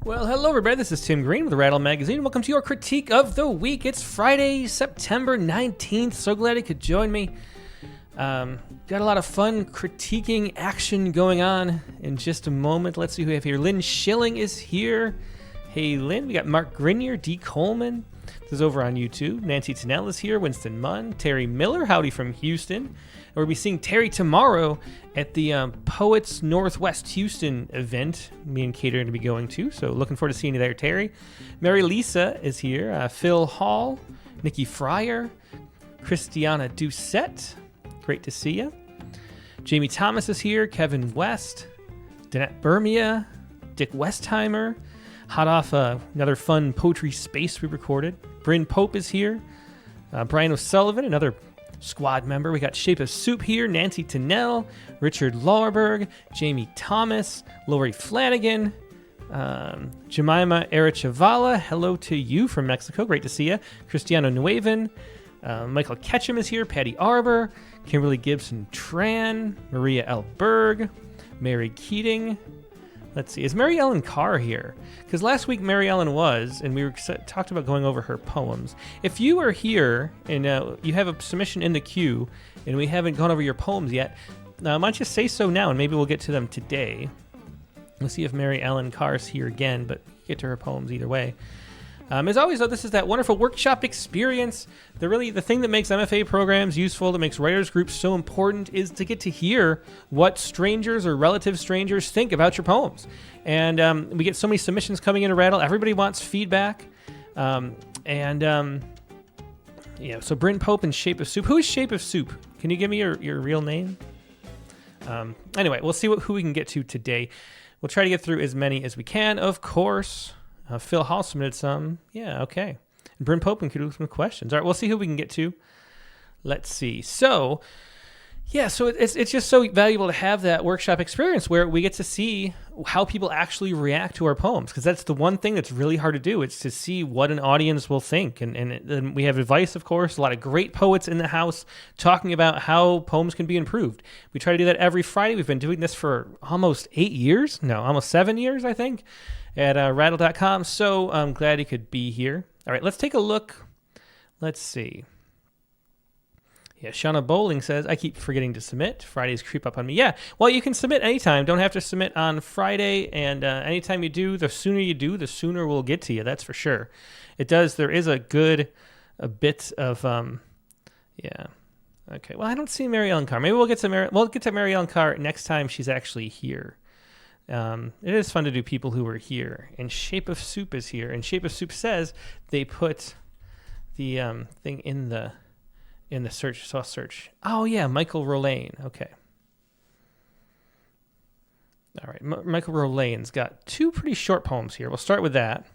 Well, hello everybody, this is Tim Green with Rattle Magazine. Welcome to your critique of the week. It's Friday, September 19th. So glad you could join me. Got a lot of fun critiquing action going on in just a moment. Let's see who we have here. Lynn Schilling is here. Hey Lynn, we got Mark Grenier, D. Coleman. This is over on YouTube. Nancy Tennell is here. Winston Munn. Terry Miller, howdy from Houston. And we'll be seeing Terry tomorrow at the Poets Northwest Houston event me and Kate are going to be going to. So looking forward to seeing you there, Terry. Mary Lisa is here. Phil Hall. Nikki Fryer. Christiana Doucette. Great to see you. Jamie Thomas is here. Kevin West. Danette Bermia. Dick Westheimer. Hot off another fun poetry space we recorded. Bryn Pope is here. Brian O'Sullivan, another squad member. We got Shape of Soup here. Nancy Tennell, Richard Lorberg, Jamie Thomas, Lori Flanagan, Jemima Arachavala. Hello to you from Mexico. Great to see you. Cristiano Nueven. Michael Ketchum is here. Patty Arbor. Kimberly Gibson Tran. Maria L. Berg. Mary Keating. Let's see. Is Mary Ellen Carr here? Because last week Mary Ellen was, and we talked about going over her poems. If you are here and you have a submission in the queue and we haven't gone over your poems yet, why don't you say so now and maybe we'll get to them today. We'll see if Mary Ellen Carr's here again, but get to her poems either way. As always, though, this is that wonderful workshop experience. The thing that makes MFA programs useful, that makes writers groups so important, is to get to hear what strangers or relative strangers think about your poems. And we get so many submissions coming into Rattle. Everybody wants feedback. So Bryn Pope and Shape of Soup. Who is Shape of Soup? Can you give me your real name? Anyway, we'll see who we can get to today. We'll try to get through as many as we can, of course. Phil Hall submitted some. Yeah, okay. And Bryn Pope included some questions. All right, we'll see who we can get to. Let's see. So it's just so valuable to have that workshop experience where we get to see how people actually react to our poems, because that's the one thing that's really hard to do. It's to see what an audience will think. And we have advice, of course, a lot of great poets in the house talking about how poems can be improved. We try to do that every Friday. We've been doing this for almost 8 years. No, almost 7 years, I think, at rattle.com. So I'm glad you could be here. All right, let's take a look. Let's see. Yeah, Shauna Bowling says, I keep forgetting to submit. Fridays creep up on me. Yeah, well, you can submit anytime. Don't have to submit on Friday. And anytime you do, the sooner we'll get to you. That's for sure. It does. There is a bit of, yeah. Okay, well, I don't see Mary Ellen Carr. Maybe we'll get to Mary Ellen Carr next time she's actually here. It is fun to do people who are here. And Shape of Soup is here. And Shape of Soup says they put the thing in the search. So I'll search. Oh, yeah, Michael Rolane. Okay. All right, Michael Rolane's got 2 pretty short poems here. We'll start with that.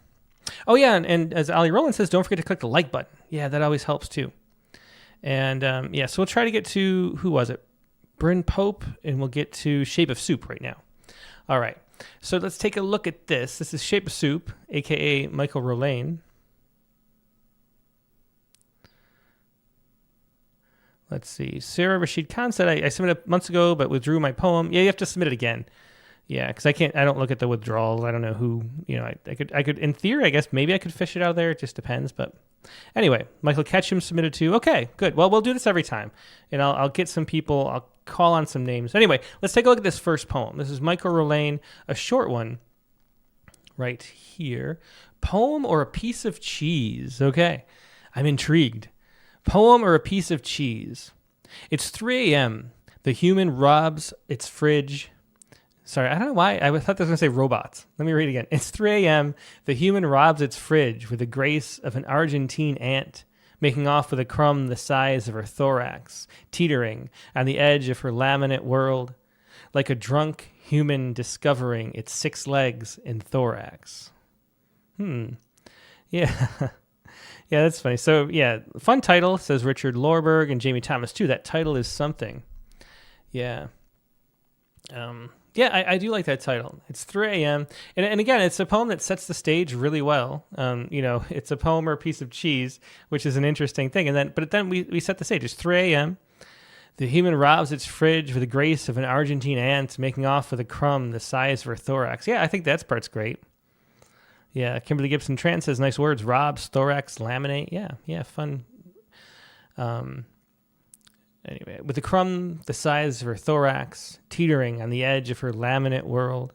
Oh, yeah, and as Ali Rowland says, don't forget to click the like button. Yeah, that always helps, too. And, so we'll try to get to, who was it? Bryn Pope, and we'll get to Shape of Soup right now. All right, so let's take a look at this. This is Shape of Soup, a.k.a. Michael Rolane. Let's see. Sarah Rashid Khan said, I submitted months ago, but withdrew my poem. Yeah, you have to submit it again. Yeah, because I don't look at the withdrawals. I don't know who, I could, in theory, I guess maybe I could fish it out of there. It just depends. But anyway, Michael Ketchum submitted too. Okay, good. Well, we'll do this every time. And I'll get some people, I'll call on some names. Anyway, let's take a look at this first poem. This is Michael Rolane, a short one right here. Poem or a piece of cheese? Okay, I'm intrigued. Poem or a piece of cheese? It's 3 a.m. The human robs its fridge. Sorry, I don't know why. I thought this was going to say robots. Let me read it again. It's 3 a.m. The human robs its fridge with the grace of an Argentine ant, making off with a crumb the size of her thorax, teetering on the edge of her laminate world, like a drunk human discovering its 6 legs and thorax. Yeah. Yeah, that's funny. So, yeah, fun title, says Richard Lorberg and Jamie Thomas, too. That title is something. Yeah. I do like that title. It's 3 a.m. And again, it's a poem that sets the stage really well. It's a poem or a piece of cheese, which is an interesting thing. But then we set the stage. It's 3 a.m. The human robs its fridge with the grace of an Argentine ant, making off with a crumb the size of her thorax. Yeah, I think that part's great. Yeah, Kimberly Gibson Tran says, nice words. Rob's, thorax, laminate. Yeah, fun. Anyway, with the crumb the size of her thorax, teetering on the edge of her laminate world.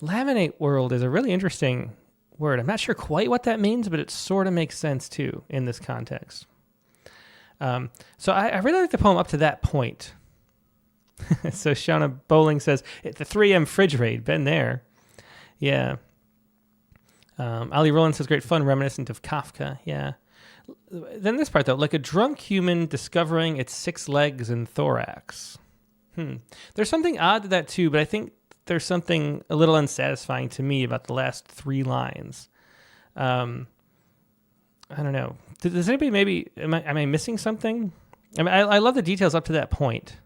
Laminate world is a really interesting word. I'm not sure quite what that means, but it sort of makes sense, too, in this context. So I really like the poem up to that point. So Shauna Bowling says, the 3M fridge raid, been there. Yeah. Ali Rowland says, great fun, reminiscent of Kafka. Yeah. Then this part, though, like a drunk human discovering its 6 legs and thorax. There's something odd to that, too, but I think there's something a little unsatisfying to me about the last 3 lines. I don't know. Does anybody maybe, am I missing something? I mean, I love the details up to that point.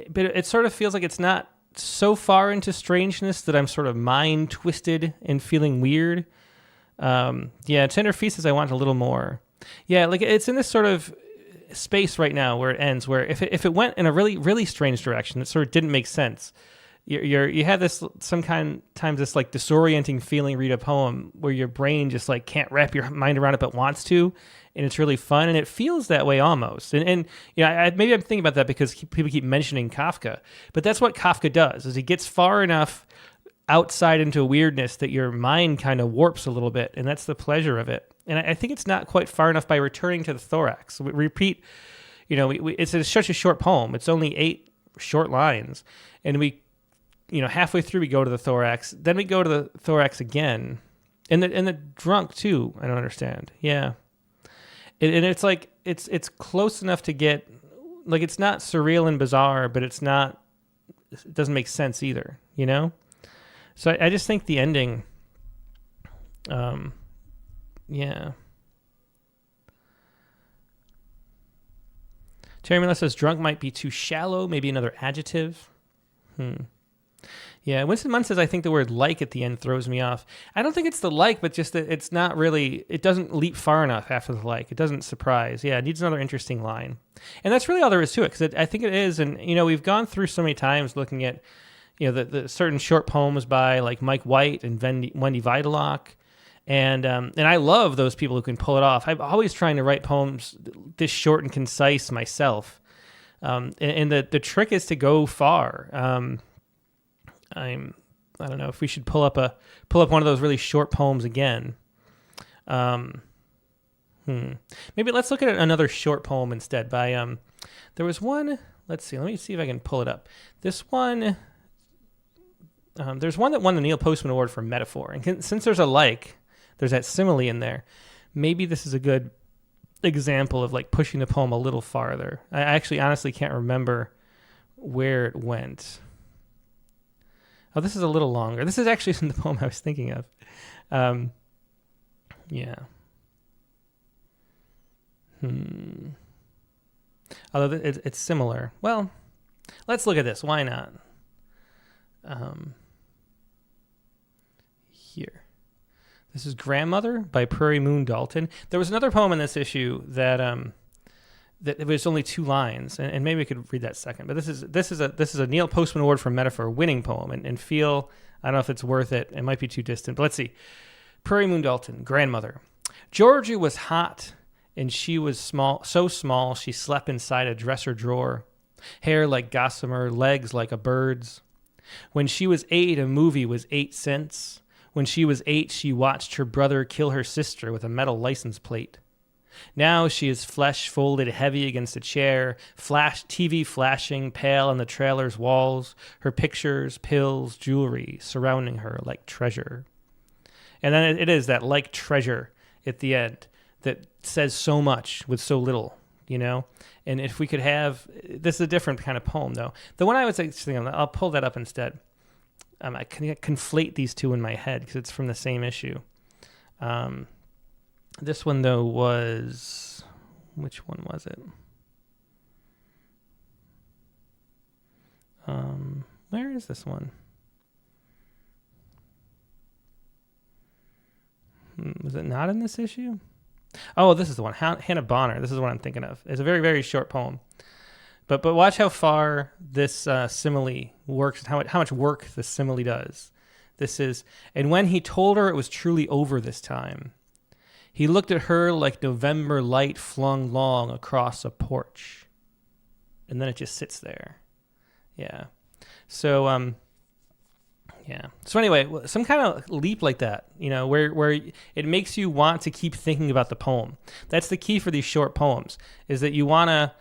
But it sort of feels like it's not so far into strangeness that I'm sort of mind twisted and feeling weird. Tender Feast says I want a little more. Yeah, like it's in this sort of space right now where it ends, where if it went in a really, really strange direction, it sort of didn't make sense. You have this sometimes this like disorienting feeling, read a poem where your brain just like can't wrap your mind around it but wants to, and it's really fun, and it feels that way almost. And maybe I'm thinking about that because people keep mentioning Kafka, but that's what Kafka does, is he gets far enough outside into weirdness that your mind kind of warps a little bit, and that's the pleasure of it. And I think it's not quite far enough by returning to the thorax. We repeat, it's such a short poem. It's only 8 short lines, and we, halfway through we go to the thorax, then we go to the thorax again, and the drunk too. I don't understand. Yeah, and it's like it's close enough to get, like, it's not surreal and bizarre, but it doesn't make sense either. So I just think the ending, yeah. Terry Miller says drunk might be too shallow, maybe another adjective. Yeah, Winston Munn says, I think the word like at the end throws me off. I don't think it's the like, but just that it's not really, it doesn't leap far enough after the like. It doesn't surprise. Yeah, it needs another interesting line. And that's really all there is to it, because I think it is. And, we've gone through so many times looking at, the certain short poems by like Mike White and Wendy Vitalock. And I love those people who can pull it off. I'm always trying to write poems this short and concise myself. And the trick is to go far. I don't know if we should pull up one of those really short poems again. Maybe let's look at another short poem instead by there was one, let's see, let me see if I can pull it up. This one, there's one that won the Neil Postman Award for metaphor, and since there's there's that simile in there, maybe this is a good example of like pushing the poem a little farther. I actually honestly can't remember where it went. Oh, this is a little longer. This is actually the poem I was thinking of. Yeah. Although it's similar. Well, let's look at this. Why not? Here. This is Grandmother by Prairie Moon Dalton. There was another poem in this issue that that it was only 2 lines, and maybe we could read that second. But this is a Neil Postman Award for metaphor winning poem, and feel, I don't know if it's worth it. It might be too distant, but let's see. Prairie Moon Dalton, Grandmother. Georgia was hot, and she was so small she slept inside a dresser drawer. Hair like gossamer, legs like a bird's. When she was 8, a movie was 8 cents. When she was 8, she watched her brother kill her sister with a metal license plate. Now she is flesh folded heavy against a chair, TV flashing pale on the trailer's walls, her pictures, pills, jewelry surrounding her like treasure. And then it is that like treasure at the end that says so much with so little, And if we could have, this is a different kind of poem though. The one I was thinking, I'll pull that up instead. I can conflate these two in my head because it's from the same issue. This one, though, was... Which one was it? Where is this one? Was it not in this issue? Oh, this is the one. Hannah Bonner. This is what I'm thinking of. It's a very, very short poem. But watch how far this simile works, how much work the simile does. This is, and when he told her it was truly over this time, he looked at her like November light flung long across a porch. And then it just sits there. Yeah. So, yeah. So anyway, some kind of leap like that, where it makes you want to keep thinking about the poem. That's the key for these short poems, is that you want to,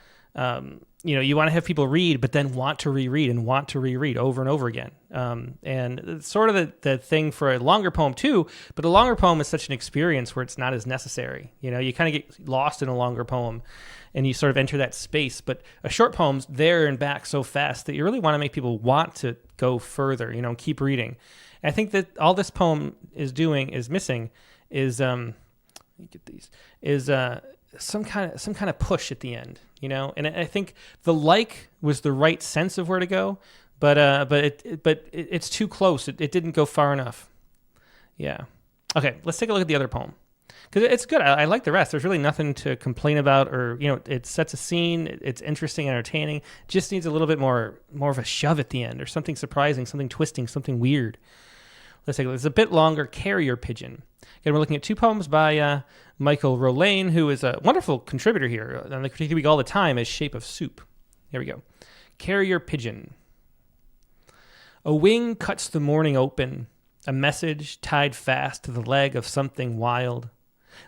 you want to have people read, but then want to reread and want to reread over and over again. And it's sort of the thing for a longer poem too, but a longer poem is such an experience where it's not as necessary. You kind of get lost in a longer poem and you sort of enter that space, but a short poem's there and back so fast that you really want to make people want to go further, keep reading. And I think that all this poem is missing is, let me get these, is some kind of push at the end, and I think the was the right sense of where to go, but it's too close. It didn't go far enough. Yeah. Okay, let's take a look at the other poem, because it's good. I like the rest. There's really nothing to complain about, or it sets a scene. It's interesting, entertaining. Just needs a little bit more of a shove at the end, or something surprising, something twisting, something weird. Let's take a look. It's a bit longer. Carrier Pigeon. Again, we're looking at two poems by Michael Rolane, who is a wonderful contributor here on the Critique of the Week all the time as Shape of Soup. Here we go. Carrier Pigeon. A wing cuts the morning open, a message tied fast to the leg of something wild.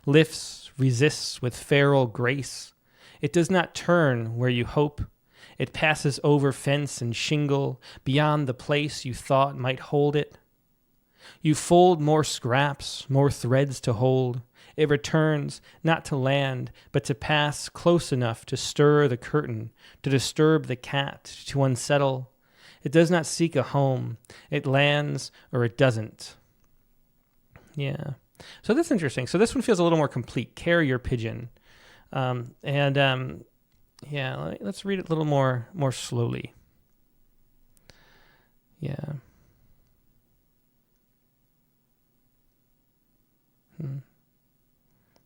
Lifts, resists with feral grace. It does not turn where you hope. It passes over fence and shingle, beyond the place you thought might hold it. You fold more scraps, more threads to hold. It returns, not to land, but to pass close enough to stir the curtain, to disturb the cat, to unsettle. It does not seek a home. It lands or it doesn't. Yeah. So that's interesting. So this one feels a little more complete. Carrier Pigeon. Yeah, let's read it a little more slowly. Yeah.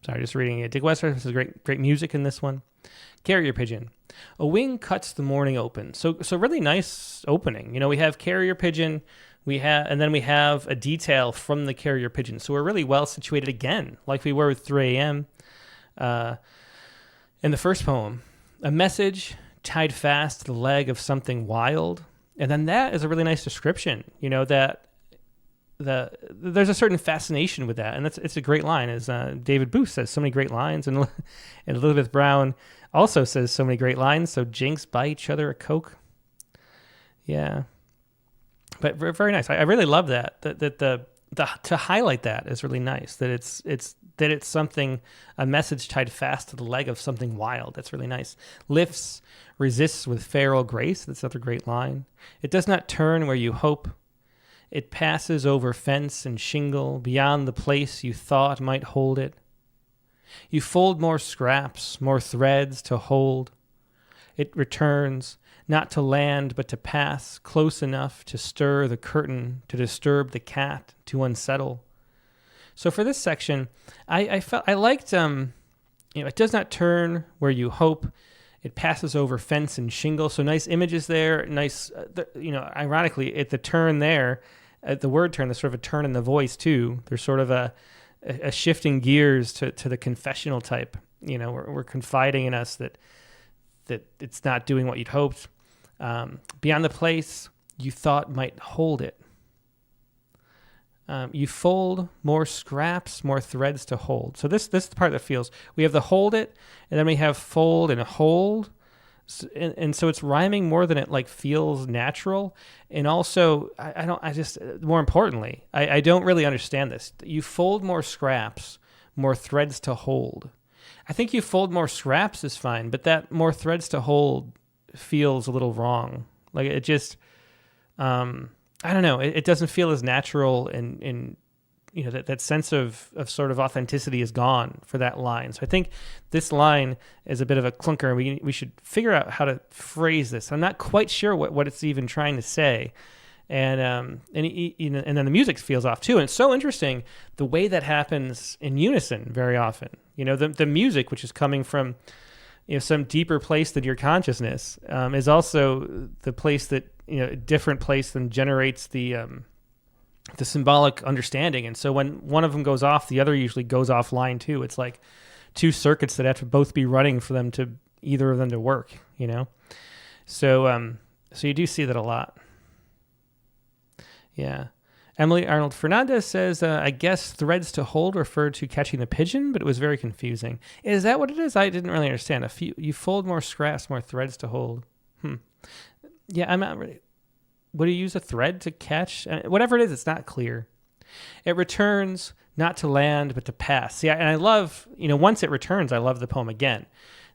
Sorry, just reading it. Dick Western has great music in this one. Carrier Pigeon. A wing cuts the morning open. So really nice opening. We have Carrier Pigeon, and then we have a detail from the Carrier Pigeon. So we're really well situated again, like we were with 3 a.m. In the first poem. A message tied fast to the leg of something wild. And then that is a really nice description, that there's a certain fascination with that, and it's a great line. As David Booth says, so many great lines, and Elizabeth Brown also says so many great lines. So Jinx, buy each other a Coke. Yeah, but very nice. I really love that. That to highlight that is really nice. That it's something, a message tied fast to the leg of something wild. That's really nice. Lifts, resists with feral grace. That's another great line. It does not turn where you hope. It passes over fence and shingle, beyond the place you thought might hold it. You fold more scraps, more threads to hold. It returns, not to land, but to pass close enough to stir the curtain, to disturb the cat, to unsettle. So for this section, I liked, it does not turn where you hope. It passes over fence and shingle. So nice images there. Nice, ironically, at the turn there, at the word turn, there's sort of a turn in the voice too. There's sort of a shifting gears to the confessional type. We're confiding in us that it's not doing what you'd hoped. Beyond the place you thought might hold it. You fold more scraps, more threads to hold. So this is the part that feels, we have the hold it, and then we have fold and hold. And so it's rhyming more than it feels natural. And also, more importantly, I don't really understand this. You fold more scraps, more threads to hold. I think you fold more scraps is fine, but that more threads to hold feels a little wrong. It just, I don't know. It doesn't feel as natural, and that sense of sort of authenticity is gone for that line. So I think this line is a bit of a clunker, and we should figure out how to phrase this. I'm not quite sure what it's even trying to say, and then the music feels off too. And it's so interesting the way that happens in unison very often. The music, which is coming from some deeper place than your consciousness, is also the place that different place than generates the the symbolic understanding. And so when one of them goes off, the other usually goes offline too. It's like two circuits that have to both be running for them to either of them to work, you know? So, so you do see that a lot. Yeah. Emily Arnold Fernandez says, I guess threads to hold referred to catching the pigeon, but it was very confusing. Is that what it is? I didn't really understand. If you fold more scraps, more threads to hold. Yeah, I'm not really... Would you use a thread to catch? Whatever it is, it's not clear. It returns not to land, but to pass. See, and I love, once it returns, I love the poem again.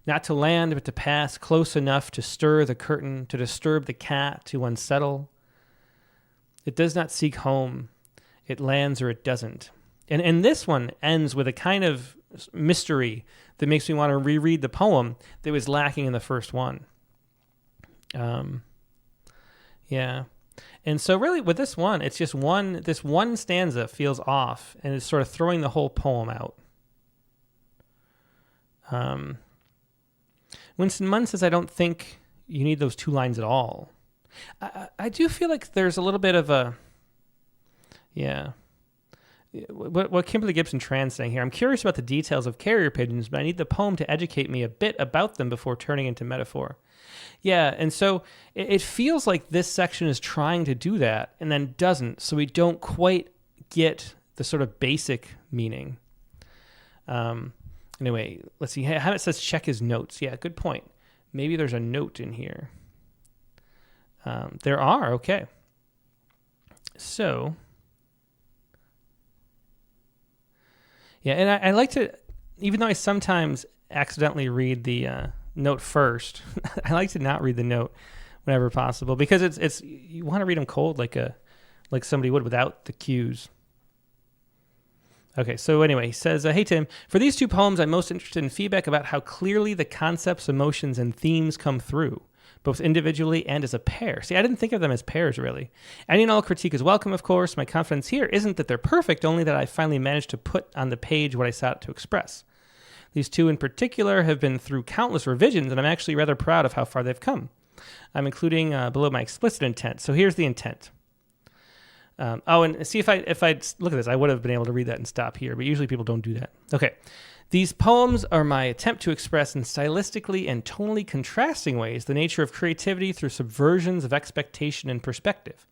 Not to land, but to pass, close enough to stir the curtain, to disturb the cat, to unsettle. It does not seek home. It lands or it doesn't. And this one ends with a kind of mystery that makes me want to reread the poem that was lacking in the first one. Yeah. And so really with this one, it's just this one stanza feels off and it's sort of throwing the whole poem out. Winston Munn says, I don't think you need those two lines at all. I do feel like there's a little bit of a, yeah. What Kimberly Gibson Tran's saying here, I'm curious about the details of carrier pigeons, but I need the poem to educate me a bit about them before turning into metaphor. Yeah, and so it feels like this section is trying to do that and then doesn't, so we don't quite get the sort of basic meaning. Anyway, let's see. Hammett says check his notes. Yeah, good point. Maybe there's a note in here. There are, okay. So, yeah, and I like to, even though I sometimes accidentally read the note first, I like to not read the note whenever possible because it's you want to read them cold like somebody would without the cues. Okay, so anyway, he says, hey, Tim, for these two poems, I'm most interested in feedback about how clearly the concepts, emotions, and themes come through, both individually and as a pair. See, I didn't think of them as pairs, really. Any and all critique is welcome, of course. My confidence here isn't that they're perfect, only that I finally managed to put on the page what I sought to express. These two in particular have been through countless revisions, and I'm actually rather proud of how far they've come. I'm including below my explicit intent. So here's the intent. And see if I look at this, I would have been able to read that and stop here, but usually people don't do that. Okay. These poems are my attempt to express in stylistically and tonally contrasting ways the nature of creativity through subversions of expectation and perspective.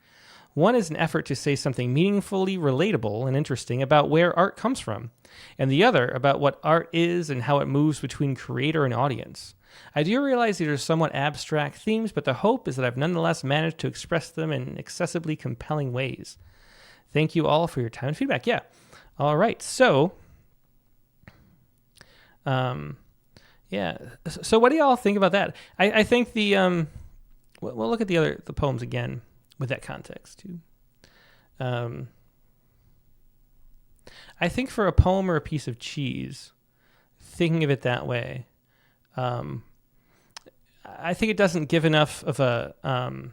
One is an effort to say something meaningfully relatable and interesting about where art comes from, and the other about what art is and how it moves between creator and audience. I do realize these are somewhat abstract themes, but the hope is that I've nonetheless managed to express them in excessively compelling ways. Thank you all for your time and feedback. Yeah. All right. So, yeah. So what do y'all think about that? I think we'll look at the poems again with that context too. I think for a poem or a piece of cheese, thinking of it that way, I think it doesn't give enough of an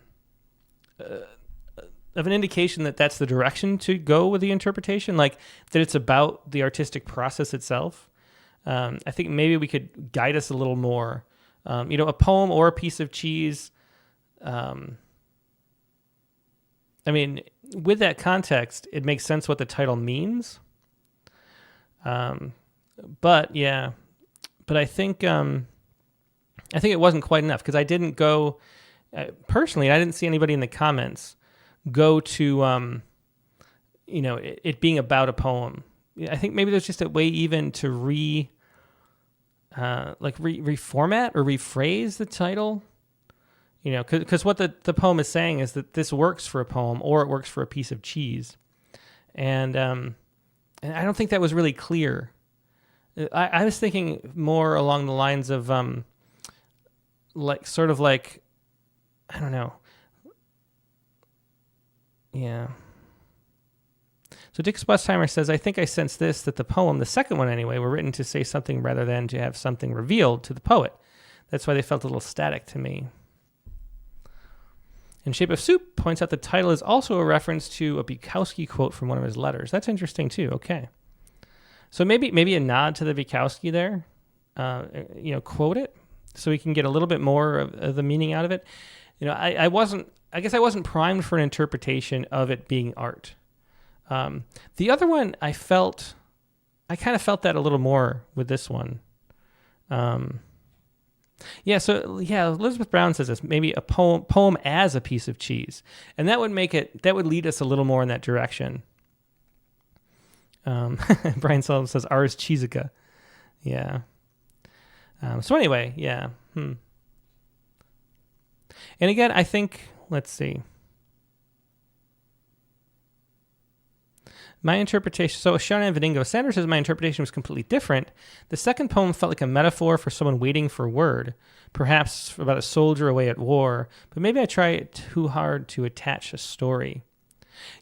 indication that that's the direction to go with the interpretation, like that it's about the artistic process itself. I think maybe we could guide us a little more. A poem or a piece of cheese. With that context, it makes sense what the title means. But I think it wasn't quite enough because I didn't go personally. I didn't see anybody in the comments go to it being about a poem. I think maybe there's just a way even to reformat or rephrase the title. Because what the poem is saying is that this works for a poem or it works for a piece of cheese, and I don't think that was really clear. I was thinking more along the lines of I don't know. Yeah. So Dick Spusheimer says, I think I sense this, that the poem, the second one anyway, were written to say something rather than to have something revealed to the poet. That's why they felt a little static to me. And Shape of Soup points out the title is also a reference to a Bukowski quote from one of his letters. That's interesting too. Okay. So maybe a nod to the Bukowski there, quote it so we can get a little bit more of the meaning out of it. I guess I wasn't primed for an interpretation of it being art. The other one, I kind of felt that a little more with this one. Elizabeth Brown says this, maybe a poem as a piece of cheese. And that would lead us a little more in that direction. Brian Sullivan says, Ars Cheesica. Yeah. So anyway, yeah. And again, I think, let's see. My interpretation, so Shannon Vadingo, Sanders says my interpretation was completely different. The second poem felt like a metaphor for someone waiting for word, perhaps about a soldier away at war, but maybe I try too hard to attach a story.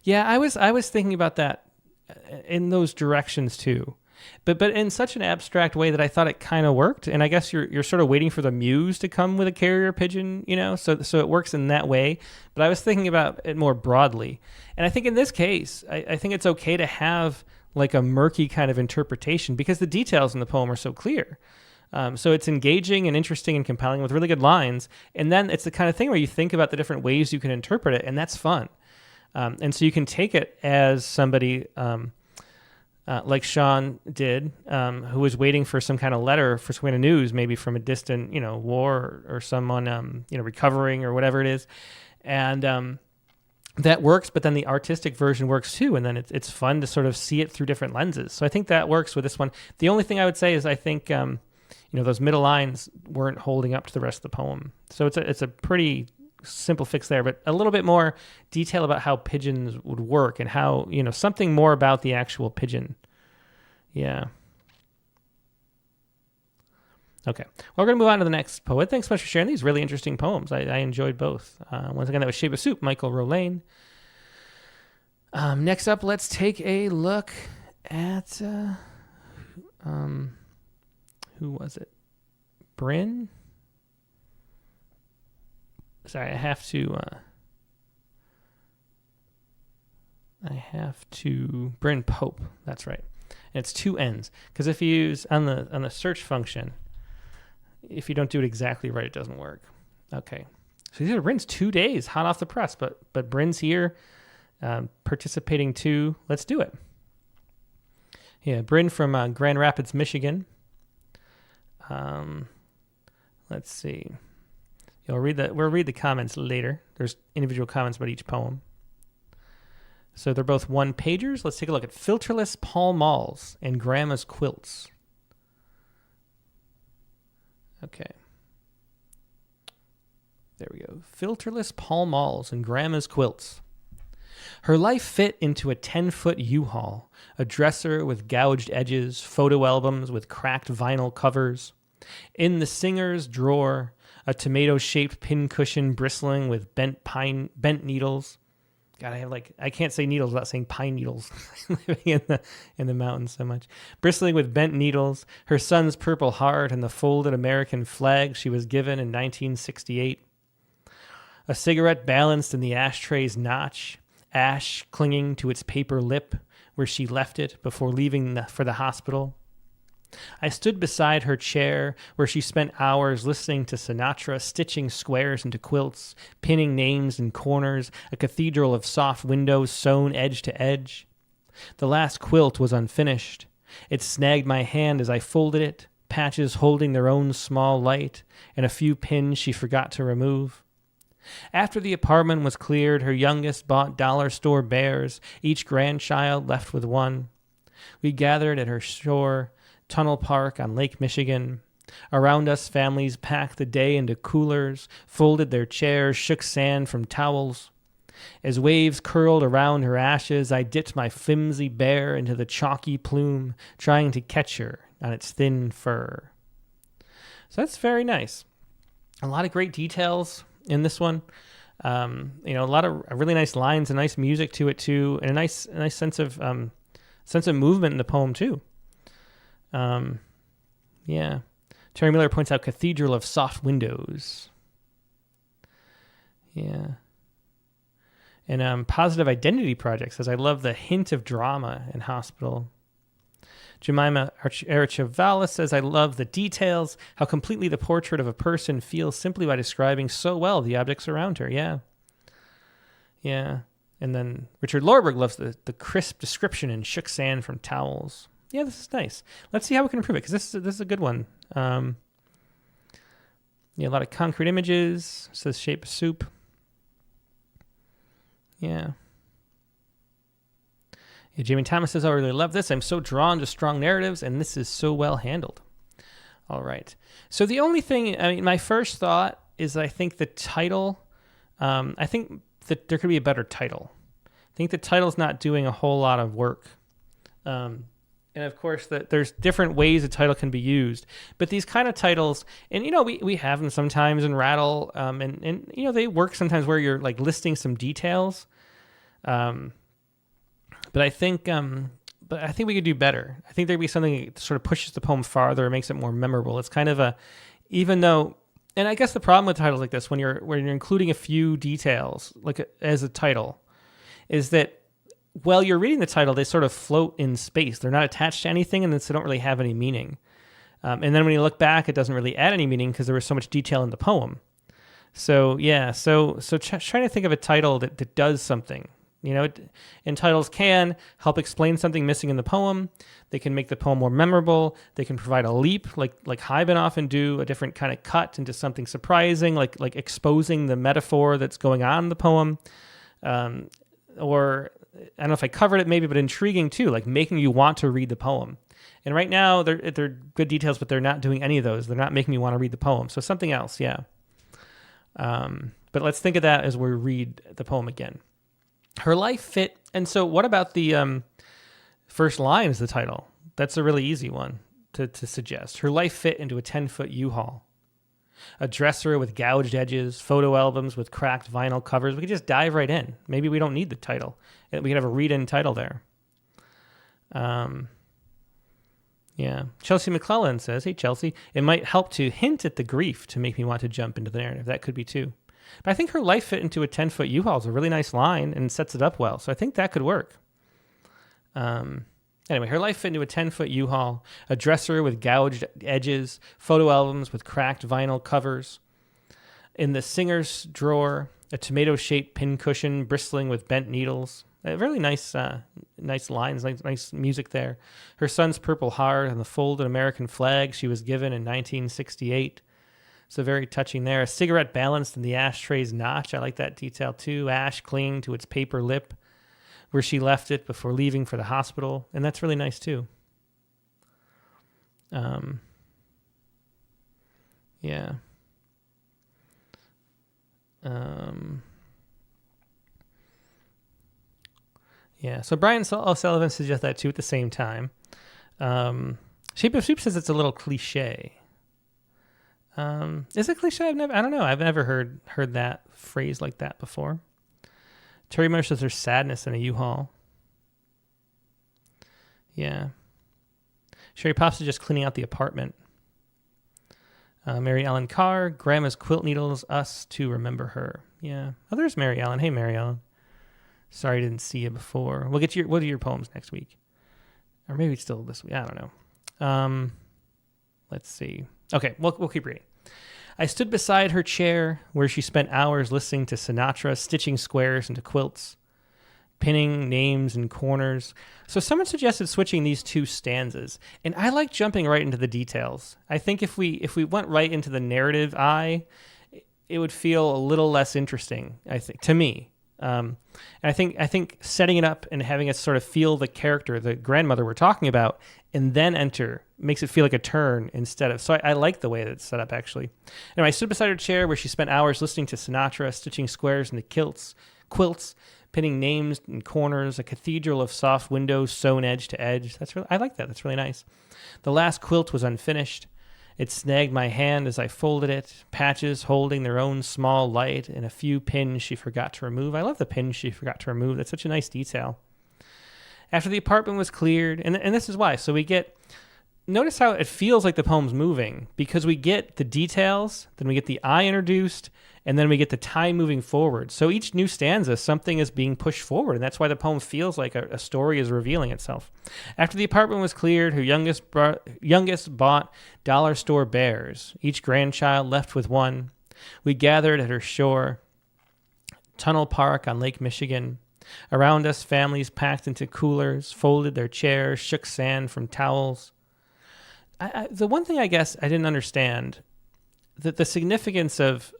Yeah, I was thinking about that in those directions too. But in such an abstract way that I thought it kind of worked. And I guess you're sort of waiting for the muse to come with a carrier pigeon, so it works in that way. But I was thinking about it more broadly. And I think in this case, I think it's okay to have like a murky kind of interpretation because the details in the poem are so clear. So it's engaging and interesting and compelling with really good lines. And then it's the kind of thing where you think about the different ways you can interpret it, and that's fun. And so you can take it as somebody... like Sean did, who was waiting for some kind of letter for some kind of news, maybe from a distant, war or someone, recovering or whatever it is. And that works, but then the artistic version works too. And then it's fun to sort of see it through different lenses. So I think that works with this one. The only thing I would say is I think, those middle lines weren't holding up to the rest of the poem. So it's a pretty simple fix there, but a little bit more detail about how pigeons would work and how, something more about the actual pigeon. Yeah. Okay. Well, we're going to move on to the next poet. Thanks so much for sharing these really interesting poems. I enjoyed both. Once again, that was Shape of Soup, Michael Rolane. Next up, let's take a look at, who was it? Bryn? Sorry, I have to Bryn Pope. That's right. And it's two N's. Because if you use on the search function, if you don't do it exactly right, it doesn't work. Okay. So these are Bryn's 2 days, hot off the press, but Bryn's here, participating too. Let's do it. Yeah, Bryn from Grand Rapids, Michigan. Let's see. We'll read the comments later. There's individual comments about each poem. So they're both one-pagers. Let's take a look at Filterless Pall Malls and Grandma's Quilts. Okay. There we go. Filterless Pall Malls and Grandma's Quilts. Her life fit into a 10-foot U-Haul, a dresser with gouged edges, photo albums with cracked vinyl covers. In the singer's drawer, a tomato-shaped pincushion bristling with bent needles. God, I can't say needles without saying pine needles. Living in the mountains so much. Bristling with bent needles, her son's purple heart and the folded American flag she was given in 1968. A cigarette balanced in the ashtray's notch, ash clinging to its paper lip where she left it before leaving for the hospital. I stood beside her chair where she spent hours listening to Sinatra, stitching squares into quilts, pinning names in corners, a cathedral of soft windows sewn edge to edge. The last quilt was unfinished. It snagged my hand as I folded it, patches holding their own small light, and a few pins she forgot to remove. After the apartment was cleared, her youngest bought dollar store bears, each grandchild left with one. We gathered at her shore, Tunnel Park on Lake Michigan. Around us, families packed the day into coolers, folded their chairs, shook sand from towels. As waves curled around her ashes, I dipped my flimsy bear into the chalky plume, trying to catch her on its thin fur. So that's very nice. A lot of great details in this one. A lot of really nice lines and nice music to it too, and a nice sense of movement in the poem too. Yeah. Terry Miller points out Cathedral of Soft Windows. Yeah. And Positive Identity Project says, I love the hint of drama in Hospital. Jemima Archivala says, I love the details, how completely the portrait of a person feels simply by describing so well the objects around her. Yeah. Yeah. And then Richard Lorberg loves the crisp description and shook sand from towels. Yeah, this is nice. Let's see how we can improve it, because this is a good one. A lot of concrete images. It says shape of soup. Yeah. Jamie Thomas says, I really love this. I'm so drawn to strong narratives, and this is so well handled. All right. So the only thing, my first thought is I think the title, I think that there could be a better title. I think the title's not doing a whole lot of work. And of course, there's different ways a title can be used. But these kind of titles, and we have them sometimes in Rattle, and they work sometimes where you're like listing some details. But I think we could do better. I think there'd be something that sort of pushes the poem farther, or makes it more memorable. It's kind of even though, and I guess the problem with titles like this, when you're including a few details as a title, is that while you're reading the title, they sort of float in space. They're not attached to anything, and so they don't really have any meaning. And then when you look back, it doesn't really add any meaning because there was so much detail in the poem. So yeah, so trying to think of a title that does something. And titles can help explain something missing in the poem. They can make the poem more memorable. They can provide a leap, like Hyben often do, a different kind of cut into something surprising, like exposing the metaphor that's going on in the poem. Or I don't know if I covered it maybe, but intriguing too, like making you want to read the poem. And right now they're good details, but they're not doing any of those. They're not making me want to read the poem. So something else, yeah. But let's think of that as we read the poem again. Her life fit. And so what about the first line as the title? That's a really easy one to suggest. Her life fit into a 10-foot U-Haul. A dresser with gouged edges, photo albums with cracked vinyl covers. We could just dive right in. Maybe we don't need the title. We could have a read-in title there. Yeah. Chelsea McClellan says, hey, Chelsea, it might help to hint at the grief to make me want to jump into the narrative. That could be too. But I think her life fit into a 10-foot U-Haul is a really nice line and sets it up well. So I think that could work. Anyway, her life fit into a 10-foot U-Haul, a dresser with gouged edges, photo albums with cracked vinyl covers. In the singer's drawer, a tomato-shaped pincushion bristling with bent needles. Really nice lines, nice music there. Her son's purple heart and the folded American flag she was given in 1968. So very touching there. A cigarette balanced in the ashtray's notch. I like that detail too. Ash clinging to its paper lip, where she left it before leaving for the hospital. And that's really nice too. Yeah. Yeah, so Brian O'Sullivan suggests that too at the same time. Shape of Soup says it's a little cliche. Is it cliche? I don't know. I've never heard that phrase like that before. Terry Miller says there's sadness in a U-Haul. Yeah. Sherry Pops is just cleaning out the apartment. Mary Ellen Carr, Grandma's quilt needles, us to remember her. Yeah. Oh, there's Mary Ellen. Hey, Mary Ellen. Sorry I didn't see you before. We'll get to what are your poems next week? Or maybe it's still this week. I don't know. Let's see. Okay, we'll keep reading. I stood beside her chair where she spent hours listening to Sinatra, stitching squares into quilts, pinning names in corners. So someone suggested switching these two stanzas, and I like jumping right into the details. I think if we went right into the narrative it would feel a little less interesting, I think, to me. And I think setting it up and having us sort of feel the character, the grandmother we're talking about, and then enter makes it feel like a turn instead of. So I like the way that it's set up, actually. Anyway, I stood beside her chair where she spent hours listening to Sinatra, stitching squares into quilts, pinning names in corners, a cathedral of soft windows sewn edge to edge. I like that. That's really nice. The last quilt was unfinished. It snagged my hand as I folded it, patches holding their own small light and a few pins she forgot to remove. I love the pins she forgot to remove. That's such a nice detail. After the apartment was cleared, and this is why. So notice how it feels like the poem's moving, because we get the details, then we get the eye introduced, and then we get the time moving forward. So each new stanza, something is being pushed forward, and that's why the poem feels like a story is revealing itself. After the apartment was cleared, her youngest bought dollar store bears. Each grandchild left with one. We gathered at her shore, Tunnel Park on Lake Michigan. Around us, families packed into coolers, folded their chairs, shook sand from towels. The one thing I guess I didn't understand, that the significance of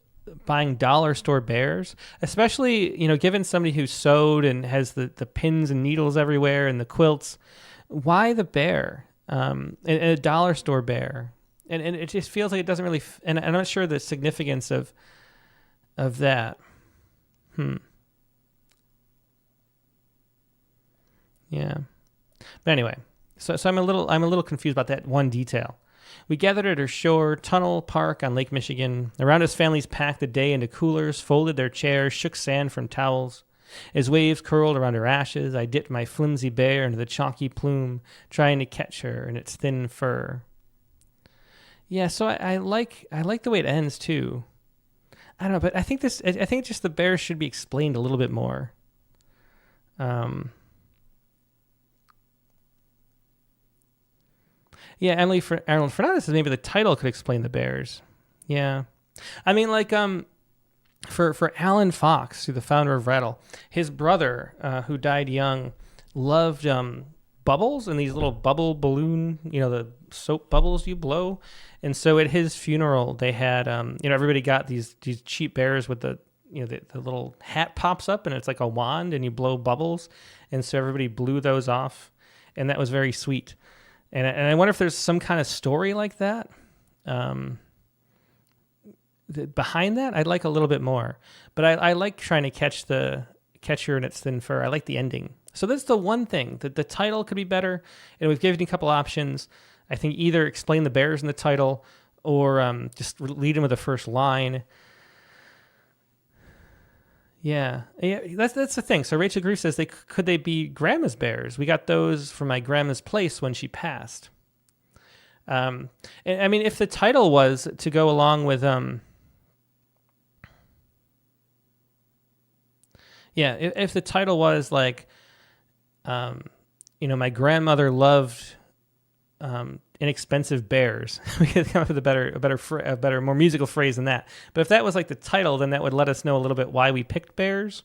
buying dollar store bears, especially, given somebody who's sewed and has the pins and needles everywhere and the quilts, why the bear? A dollar store bear. And it just feels like it doesn't really, and I'm not sure the significance of that. Yeah. But anyway, so I'm a little confused about that one detail. We gathered at her shore tunnel park on Lake Michigan. Around us, families packed the day into coolers, folded their chairs, shook sand from towels. As waves curled around her ashes, I dipped my flimsy bear into the chalky plume, trying to catch her in its thin fur. Yeah, so I like the way it ends too. I don't know, but I think just the bear should be explained a little bit more. Yeah, Arnold Fernandez says maybe the title could explain the bears. Yeah, I mean, like for Alan Fox, who's the founder of Rattle, his brother, who died young, loved bubbles and these little bubble balloon, the soap bubbles you blow. And so at his funeral, they had, everybody got these cheap bears with the little hat pops up and it's like a wand and you blow bubbles. And so everybody blew those off. And that was very sweet. And I wonder if there's some kind of story like that behind that. I'd like a little bit more. But I like trying to catch her in its thin fur. I like the ending. So that's the one thing. That the title could be better. And we've given you a couple options. I think either explain the bears in the title or just lead them with the first line. Yeah, that's the thing. So Rachel Grief says could they be grandma's bears? We got those from my grandma's place when she passed. And I mean, if the title was to go along with if the title was like, my grandmother loved inexpensive bears. We could come up with a better, more musical phrase than that. But if that was like the title, then that would let us know a little bit why we picked bears.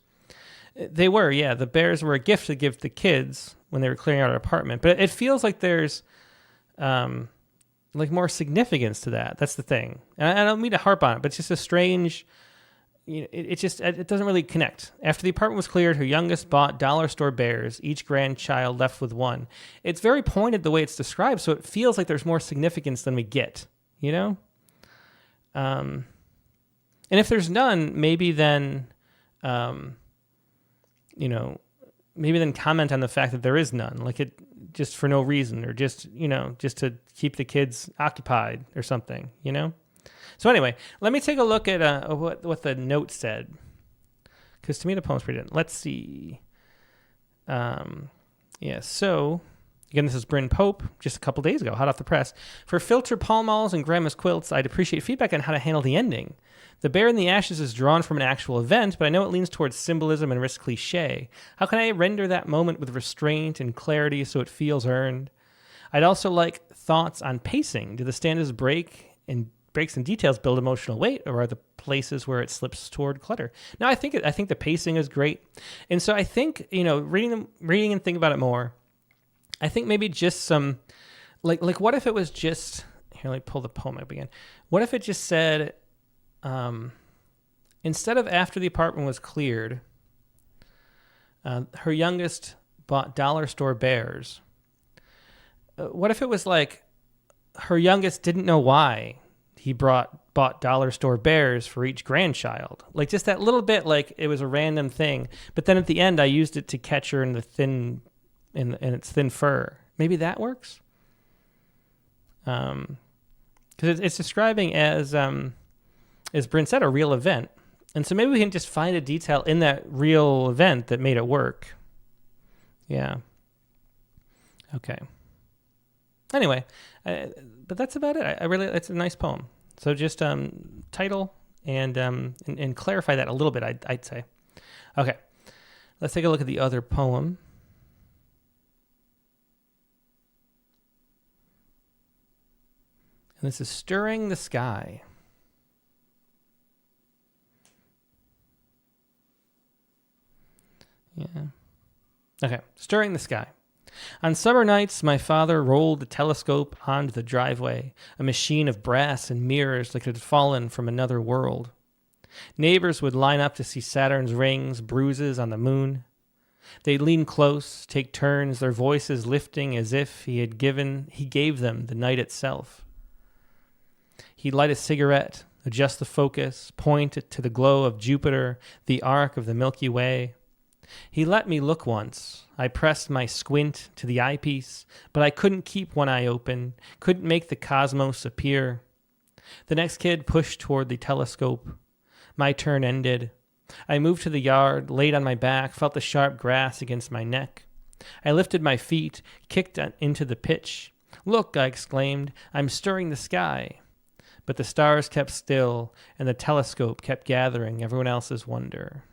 They were, yeah. The bears were a gift to give the kids when they were clearing out our apartment. But it feels like there's more significance to that. That's the thing. And I don't mean to harp on it, but it's just a strange. It doesn't really connect. After the apartment was cleared, her youngest bought dollar store bears, each grandchild left with one. It's very pointed the way it's described, so it feels like there's more significance than we get, And if there's none, maybe then, maybe then comment on the fact that there is none, like it just for no reason, or just to keep the kids occupied or something, So anyway, let me take a look at what the note said, because to me the poem's pretty good. Let's see. So again, this is Bryn Pope, just a couple days ago, hot off the press. For Filter Pall Malls and Grandma's Quilts, I'd appreciate feedback on how to handle the ending. The bear in the ashes is drawn from an actual event, but I know it leans towards symbolism and risks cliche. How can I render that moment with restraint and clarity so it feels earned? I'd also like thoughts on pacing. Do the stanzas breaks and details build emotional weight, or are the places where it slips toward clutter? No, I think the pacing is great, and so I think reading and thinking about it more. I think maybe just some like what if it was just here? Let me pull the poem up again. What if it just said, instead of after the apartment was cleared, her youngest bought dollar store bears. What if it was like her youngest didn't know why he bought dollar store bears for each grandchild? Like just that little bit, like it was a random thing. But then at the end, I used it to catch her in its thin fur. Maybe that works. Because it's describing as Bryn said, a real event. And so maybe we can just find a detail in that real event that made it work. Yeah. Okay. Anyway, but that's about it. It's a nice poem. So just title and clarify that a little bit, I'd say. Okay, let's take a look at the other poem. And this is Stirring the Sky. Yeah. Okay. Stirring the sky. On summer nights, my father rolled the telescope onto the driveway, a machine of brass and mirrors like it had fallen from another world. Neighbors would line up to see Saturn's rings, bruises on the moon. They'd lean close, take turns, their voices lifting as if he gave them the night itself. He'd light a cigarette, adjust the focus, point it to the glow of Jupiter, the arc of the Milky Way. He let me look once. I pressed my squint to the eyepiece, but I couldn't keep one eye open, couldn't make the cosmos appear. The next kid pushed toward the telescope. My turn ended. I moved to the yard, laid on my back, felt the sharp grass against my neck. I lifted my feet, kicked into the pitch. "Look," I exclaimed, "I'm stirring the sky." But the stars kept still, and the telescope kept gathering everyone else's wonder.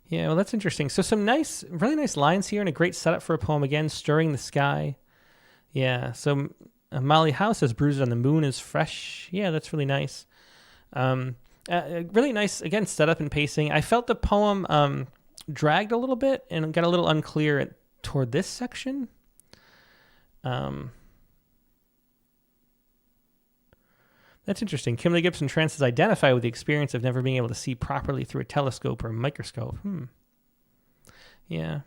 Yeah, well, that's interesting. So some really nice lines here and a great setup for a poem again, stirring the sky. Yeah, so Molly House says bruises on the moon is fresh. Yeah, that's really nice. Really nice, again, setup and pacing. I felt the poem dragged a little bit and got a little unclear toward this section. That's interesting. Kimberly Gibson Trances identify with the experience of never being able to see properly through a telescope or a microscope. Yeah.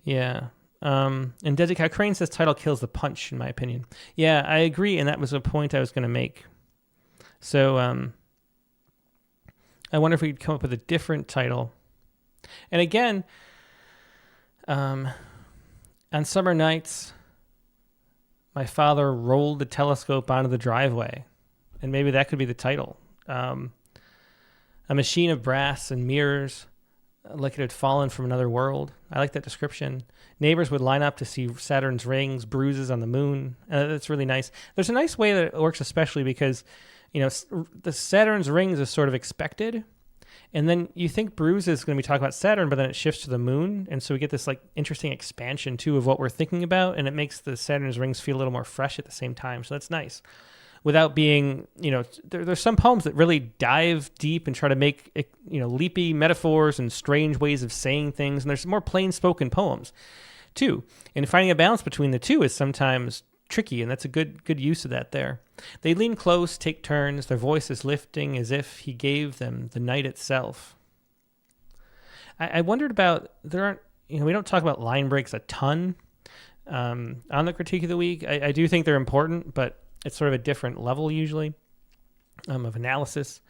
Yeah. And Desi Cow Crane says title kills the punch, in my opinion. Yeah, I agree, and that was a point I was going to make. So I wonder if we could come up with a different title. And again, on summer nights, my father rolled the telescope onto the driveway, and maybe that could be the title. A machine of brass and mirrors, like it had fallen from another world. I like that description. Neighbors would line up to see Saturn's rings, bruises on the moon. That's really nice. There's a nice way that it works, especially because, the Saturn's rings is sort of expected. And then you think bruises is going to be talking about Saturn, but then it shifts to the moon. And so we get this interesting expansion too of what we're thinking about. And it makes the Saturn's rings feel a little more fresh at the same time. So that's nice. Without being, there's some poems that really dive deep and try to make, leapy metaphors and strange ways of saying things. And there's more plain spoken poems too. And finding a balance between the two is sometimes tricky. And that's a good use of that there. They lean close, take turns, their voices lifting as if he gave them the night itself. I wondered about, we don't talk about line breaks a ton on the Critique of the Week. I do think they're important, but it's sort of a different level usually of analysis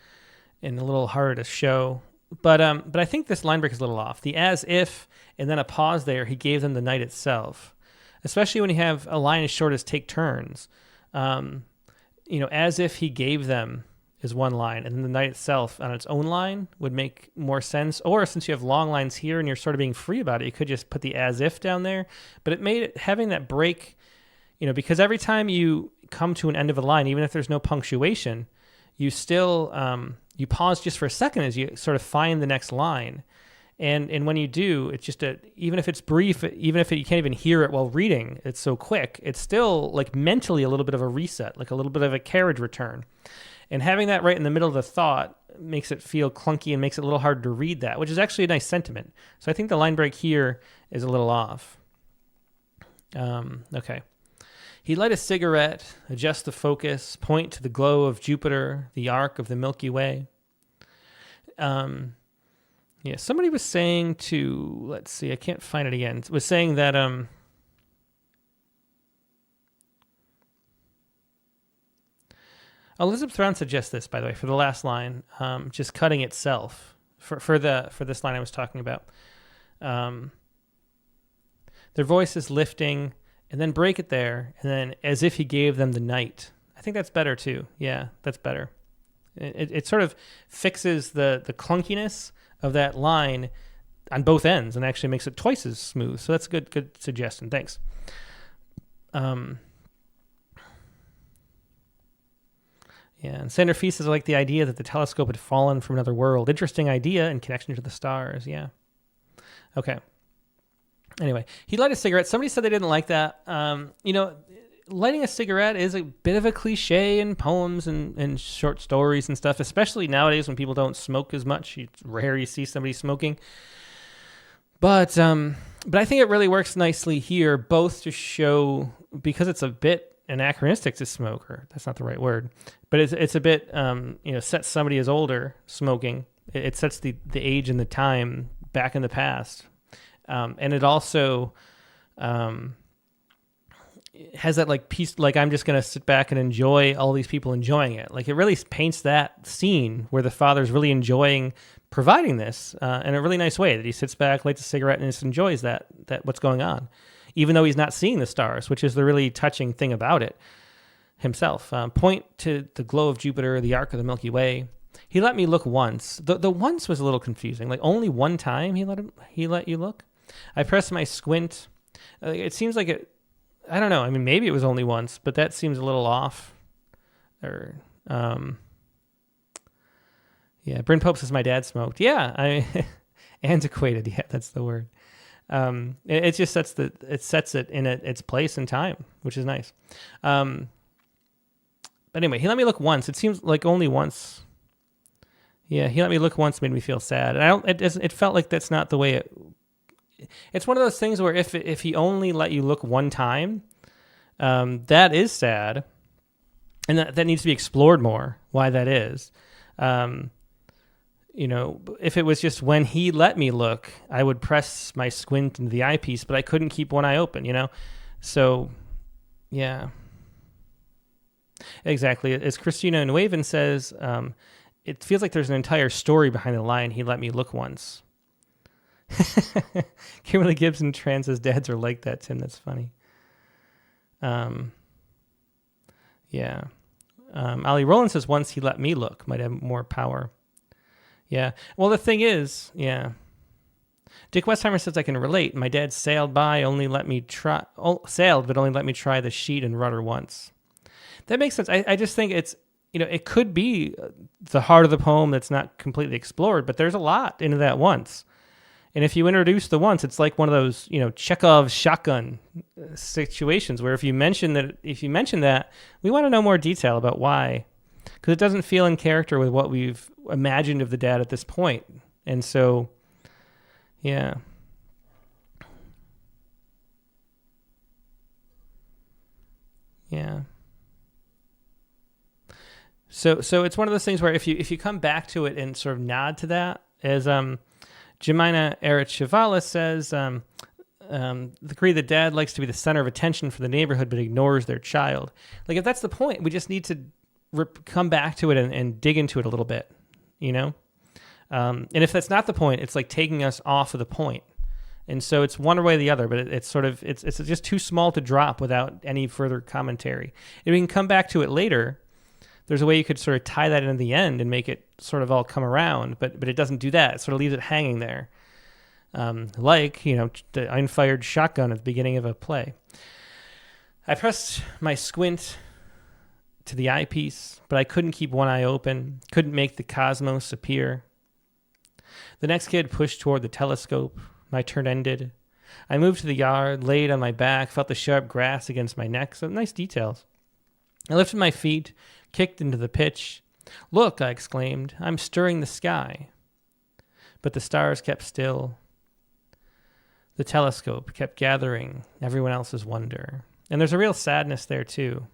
and a little harder to show. But I think this line break is a little off. The as if and then a pause there, he gave them the night itself, especially when you have a line as short as take turns. As if he gave them is one line, and then the night itself on its own line would make more sense. Or since you have long lines here and you're sort of being free about it, you could just put the as if down there. But it made it, having that break, because every time you come to an end of a line, even if there's no punctuation, you still, you pause just for a second as you sort of find the next line. And when you do, it's just even if it's brief, even if you can't even hear it while reading, it's so quick, it's still mentally a little bit of a reset, a little bit of a carriage return. And having that right in the middle of the thought makes it feel clunky and makes it a little hard to read that, which is actually a nice sentiment. So I think the line break here is a little off. Okay. He light a cigarette, adjust the focus, point to the glow of Jupiter, the arc of the Milky Way. Yeah, somebody was saying let's see, I can't find it again, was saying that, Elizabeth Brown suggests this, by the way, for the last line, just cutting itself for this line I was talking about. Their voices lifting, and then break it there, and then as if he gave them the night. I think that's better too. Yeah, that's better. It sort of fixes the clunkiness of that line on both ends and actually makes it twice as smooth. So that's a good suggestion. Thanks. Yeah, and Sandra Fee says, I like the idea that the telescope had fallen from another world. Interesting idea in connection to the stars. Yeah. Okay. Anyway, he lighted a cigarette. Somebody said they didn't like that. lighting a cigarette is a bit of a cliche in poems and short stories and stuff, especially nowadays when people don't smoke as much. It's rare you see somebody smoking. But I think it really works nicely here, both to show, because it's a bit anachronistic to smoke, or that's not the right word, but it's a bit, sets somebody as older smoking. It sets the age and the time back in the past. And it also has that like piece, like I'm just going to sit back and enjoy all these people enjoying it. Like it really paints that scene where the father's really enjoying providing this in a really nice way, that he sits back, lights a cigarette, and just enjoys that what's going on, even though he's not seeing the stars, which is the really touching thing about it himself. Point to the glow of Jupiter, the arc of the Milky Way. He let me look once. The once was a little confusing. Like only one time he let you look. I pressed my squint. It seems like it. I don't know. I mean, maybe it was only once, but that seems a little off. Or, yeah. Bryn Pope says my dad smoked. Yeah, antiquated. Yeah, that's the word. It just sets it in its place and time, which is nice. But anyway, he let me look once. It seems like only once. Yeah, he let me look once, made me feel sad. And it felt like that's not the way it. It's one of those things where if he only let you look one time, that is sad, and that needs to be explored more. Why that is, if it was just when he let me look, I would press my squint into the eyepiece, but I couldn't keep one eye open. So yeah, exactly. As Christina Nueven says, it feels like there's an entire story behind the line. He let me look once. Kimberly Gibson Tran says dads are like that, Tim. That's funny. Yeah. Ali Rowland says once he let me look, might have more power. Yeah. Well, the thing is, yeah. Dick Westheimer says I can relate. My dad sailed but only let me try the sheet and rudder once. That makes sense. I just think it's, it could be the heart of the poem that's not completely explored, but there's a lot into that once. And if you introduce the once, it's like one of those, Chekhov's shotgun situations where if you mention that, we want to know more detail about why, because it doesn't feel in character with what we've imagined of the dad at this point. And so, yeah. Yeah. So it's one of those things where if you come back to it and sort of nod to that, as Jemina Erichavala says, agree that dad likes to be the center of attention for the neighborhood but ignores their child. Like if that's the point, we just need to come back to it and dig into it a little bit, and if that's not the point, it's like taking us off of the point. And so it's one way or the other, but it's just too small to drop without any further commentary. And we can come back to it later. There's a way you could sort of tie that into the end and make it sort of all come around, but it doesn't do that. It sort of leaves it hanging there. The unfired shotgun at the beginning of a play. I pressed my squint to the eyepiece, but I couldn't keep one eye open, couldn't make the cosmos appear. The next kid pushed toward the telescope. My turn ended. I moved to the yard, laid on my back, felt the sharp grass against my neck. So nice details. I lifted my feet, kicked into the pitch. Look, I exclaimed, I'm stirring the sky. But the stars kept still. The telescope kept gathering everyone else's wonder. And there's a real sadness there, too.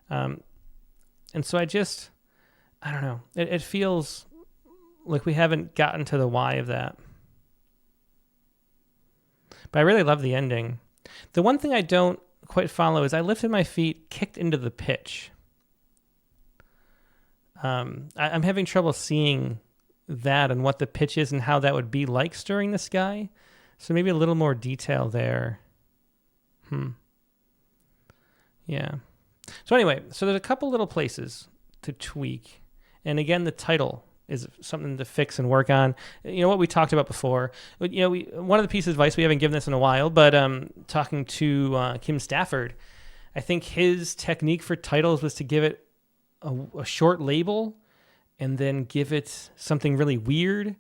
And so I don't know. It feels like we haven't gotten to the why of that. But I really love the ending. The one thing I don't quite follow is I lifted my feet, kicked into the pitch. I'm having trouble seeing that and what the pitch is and how that would be like stirring the sky. So maybe a little more detail there. Yeah. So anyway, so there's a couple little places to tweak. And again, the title is something to fix and work on. What we talked about before. One of the pieces of advice, we haven't given this in a while, but talking to Kim Stafford, I think his technique for titles was to give it a short label and then give it something really weird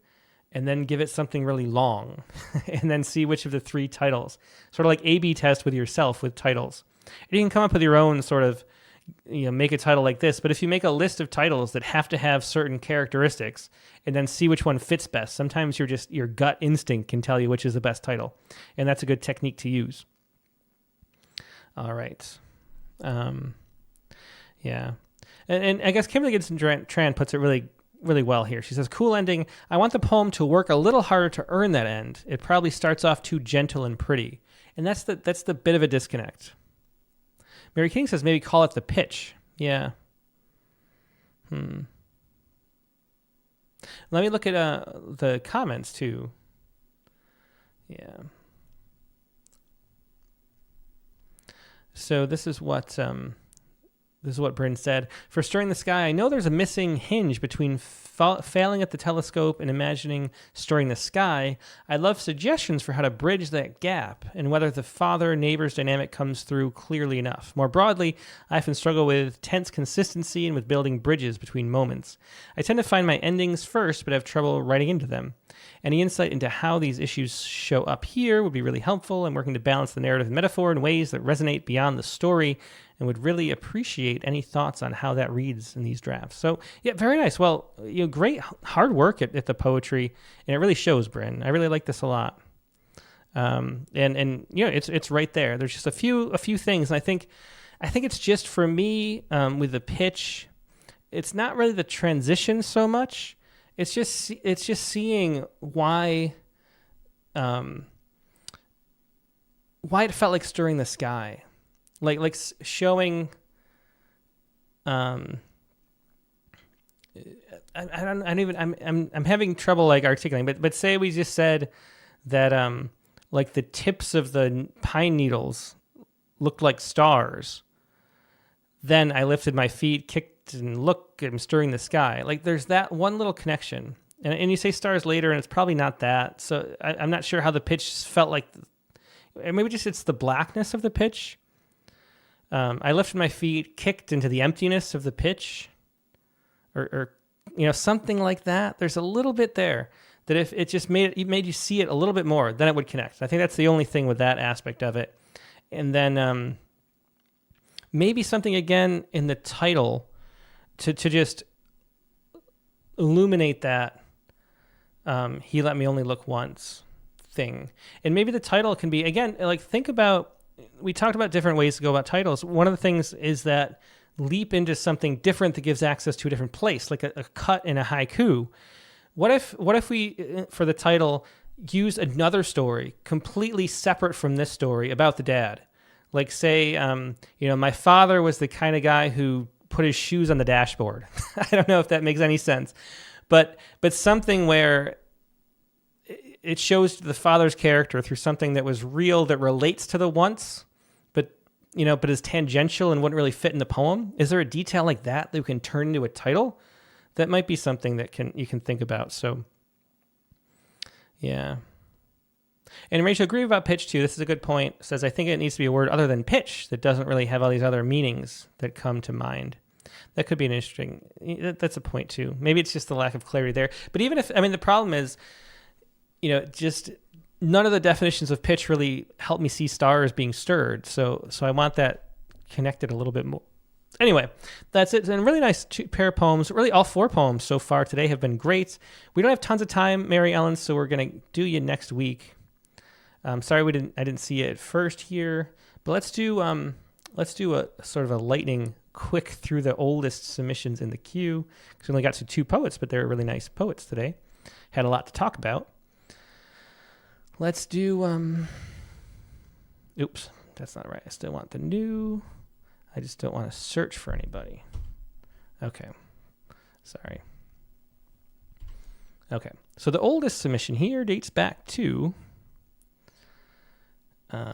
and then give it something really long and then see which of the three titles. Sort of like A/B test with yourself with titles. And you can come up with your own sort of, make a title like this. But if you make a list of titles that have to have certain characteristics and then see which one fits best, sometimes your gut instinct can tell you which is the best title. And that's a good technique to use. All right. Yeah. And I guess Kimberly Gibson Tran puts it really, really well here. She says, cool ending. I want the poem to work a little harder to earn that end. It probably starts off too gentle and pretty. And that's the bit of a disconnect. Mary King says maybe call it the pitch. Yeah. Let me look at the comments too. Yeah. So this is what Bryn said. For Stirring the Sky, I know there's a missing hinge between failing at the telescope and imagining stirring the sky. I'd love suggestions for how to bridge that gap and whether the father-neighbor's dynamic comes through clearly enough. More broadly, I often struggle with tense consistency and with building bridges between moments. I tend to find my endings first, but have trouble writing into them. Any insight into how these issues show up here would be really helpful. I'm working to balance the narrative and metaphor in ways that resonate beyond the story, and would really appreciate any thoughts on how that reads in these drafts. So, yeah, very nice. Well, great hard work at the poetry, and it really shows, Bryn. I really like this a lot. And it's right there. There's just a few things, and I think it's just for me with the pitch. It's not really the transition so much. It's just seeing why it felt like stirring the sky. Like showing, I'm having trouble like articulating, but say we just said that like the tips of the pine needles looked like stars. Then I lifted my feet, kicked, and looked, I'm stirring the sky. Like there's that one little connection, and you say stars later, and it's probably not that. So I'm not sure how the pitch felt like. Maybe just it's the blackness of the pitch. I lifted my feet, kicked into the emptiness of the pitch, or something like that. There's a little bit there that if it just made you see it a little bit more, then it would connect. I think that's the only thing with that aspect of it. And then maybe something again in the title to just illuminate that he let me only look once thing. And maybe the title can be, again, like think about, we talked about different ways to go about titles. One of the things is that leap into something different that gives access to a different place, like a cut in a haiku. What if we, for the title, use another story completely separate from this story about the dad? Like say, my father was the kind of guy who put his shoes on the dashboard. I don't know if that makes any sense, but something where it shows the father's character through something that was real that relates to the once, but is tangential and wouldn't really fit in the poem. Is there a detail like that we can turn into a title? That might be something that you can think about. So, yeah. And Rachel, agree about pitch too. This is a good point. Says, I think it needs to be a word other than pitch that doesn't really have all these other meanings that come to mind. That could be an interesting, that's a point too. Maybe it's just the lack of clarity there. But even if, the problem is, just none of the definitions of pitch really help me see stars being stirred. So I want that connected a little bit more. Anyway, that's it. And really nice pair of poems. Really, all 4 poems so far today have been great. We don't have tons of time, Mary Ellen, so we're going to do you next week. Sorry I didn't see it at first here, but let's do a sort of a lightning quick through the oldest submissions in the queue. Because we only got to 2 poets, but they're really nice poets today. Had a lot to talk about. Let's do, oops, that's not right. I still want the new, I just don't want to search for anybody. Okay, sorry. Okay, so the oldest submission here dates back to